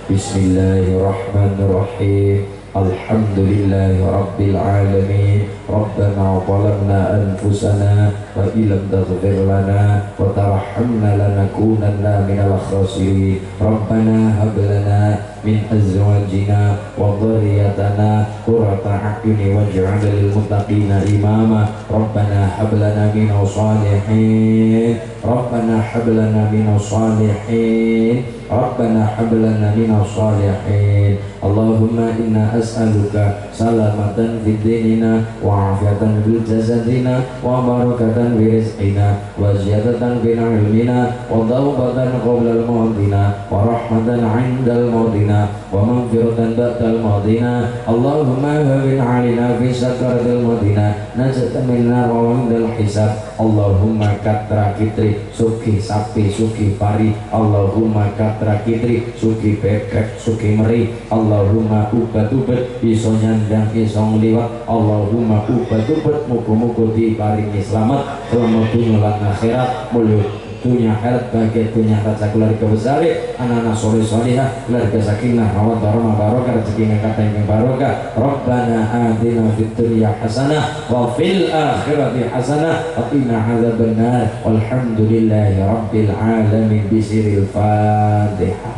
[SPEAKER 1] Bismillahirrahmanirrahim. Alhamdulillahi rabbil alamin. Rabbana zalamna anfusana wa illam taghfir lana wa tarhamna lanakunanna minal khasirin. Rabbana hab lana min azwajina wa dhurriyyatina qurrata a'yuni waj'alna lil muttaqina imama. Rabbana hab lana minas salihin. Rabbana hab lana minas salihin. Rabbana hab lana minas salihin. Allahumma inna as'aluka salamatan fid dinina wa afiyatan fil jasadina wa barakatan fi rizqina wa ziyadatan fi ilmina wa tawbatan qabla al-mautina wa rahmatan 'inda al-mautina wa maghfiratan ba'da al-mautina. Allahumma hawwin 'alaina fi sakaratil mautina najatan minna wa 'inda al-hisab. Allahumma katra kitri suki sapi suki pari. Allahumma katra kitri suki bebek suki meri. Allahumma ubat-ubat iso nyandang iso ngliwat. Allahumma ubat-ubat muga-muga diparingi selamat selama dunia lan akhirat. Mulya dunia akhirat bahagia dunia akhirat keluarga besar anak-anak soleh solihah keluarga sakinah mawaddah warahmah barokah rezeki kata yang barokah. Rabbana atina fid dunya hasanah wa fil akhirati hasanah wa qina adzabannar. Walhamdulillahi rabbil alamin. Bisiril Fatihah.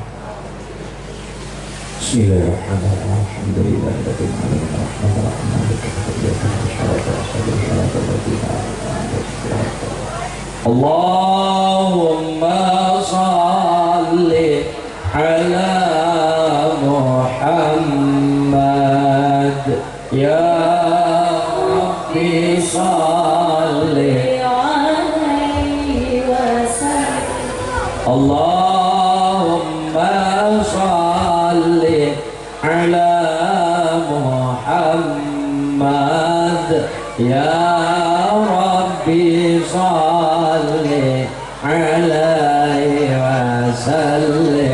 [SPEAKER 1] Bismillahirrahmanirrahim. Alhamdulillahirabbil alamin. Arrahmanirrahim. Maliki Allahumma salli ala Muhammad ya Rabbi salli alaihi wasallam. Allahumma salli ya Rabbi salli alaihi wasallim.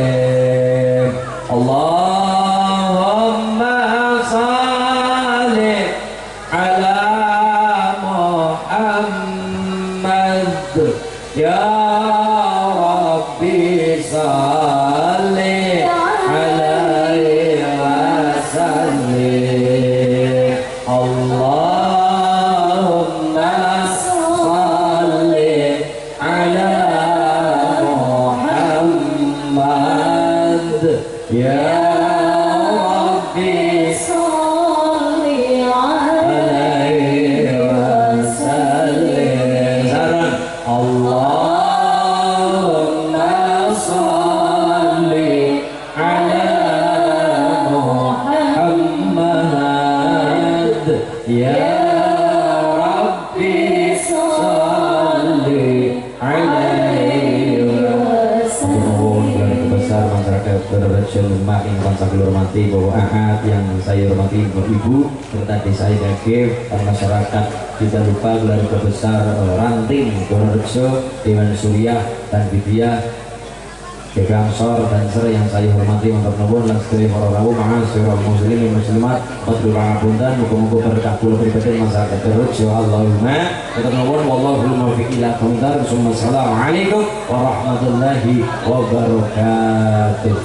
[SPEAKER 1] Allahumma salli ala Muhammad ya Rabbi salli alaihi wasallim. Allahumma salli ala Muhammad ya Rabbi salli alaihi wasallim. Sarang Allahumma salli ala Muhammad ya Rabbi salli alaihi wasallam. Besar masyarakat Berrejo Demak yang saya hormati, Bapak Ahad yang saya hormati, Ibu serta desa Idagif, masyarakat tidak lupa keluarga besar Ranting Berrejo, Dewan Suriah dan Bidya Ansor dan Ser yang saya hormati, untuk nuwun lan sedaya para rawuh ma'asyiral muslimin muslimat padha pangapunten, muga-muga berkah kula pribadi masyarakat Berrejo. Allahumma untuk nuwun wallahul muwaffiq ila aqwamit thoriq. Assalamualaikum warahmatullahi wabarakatuh.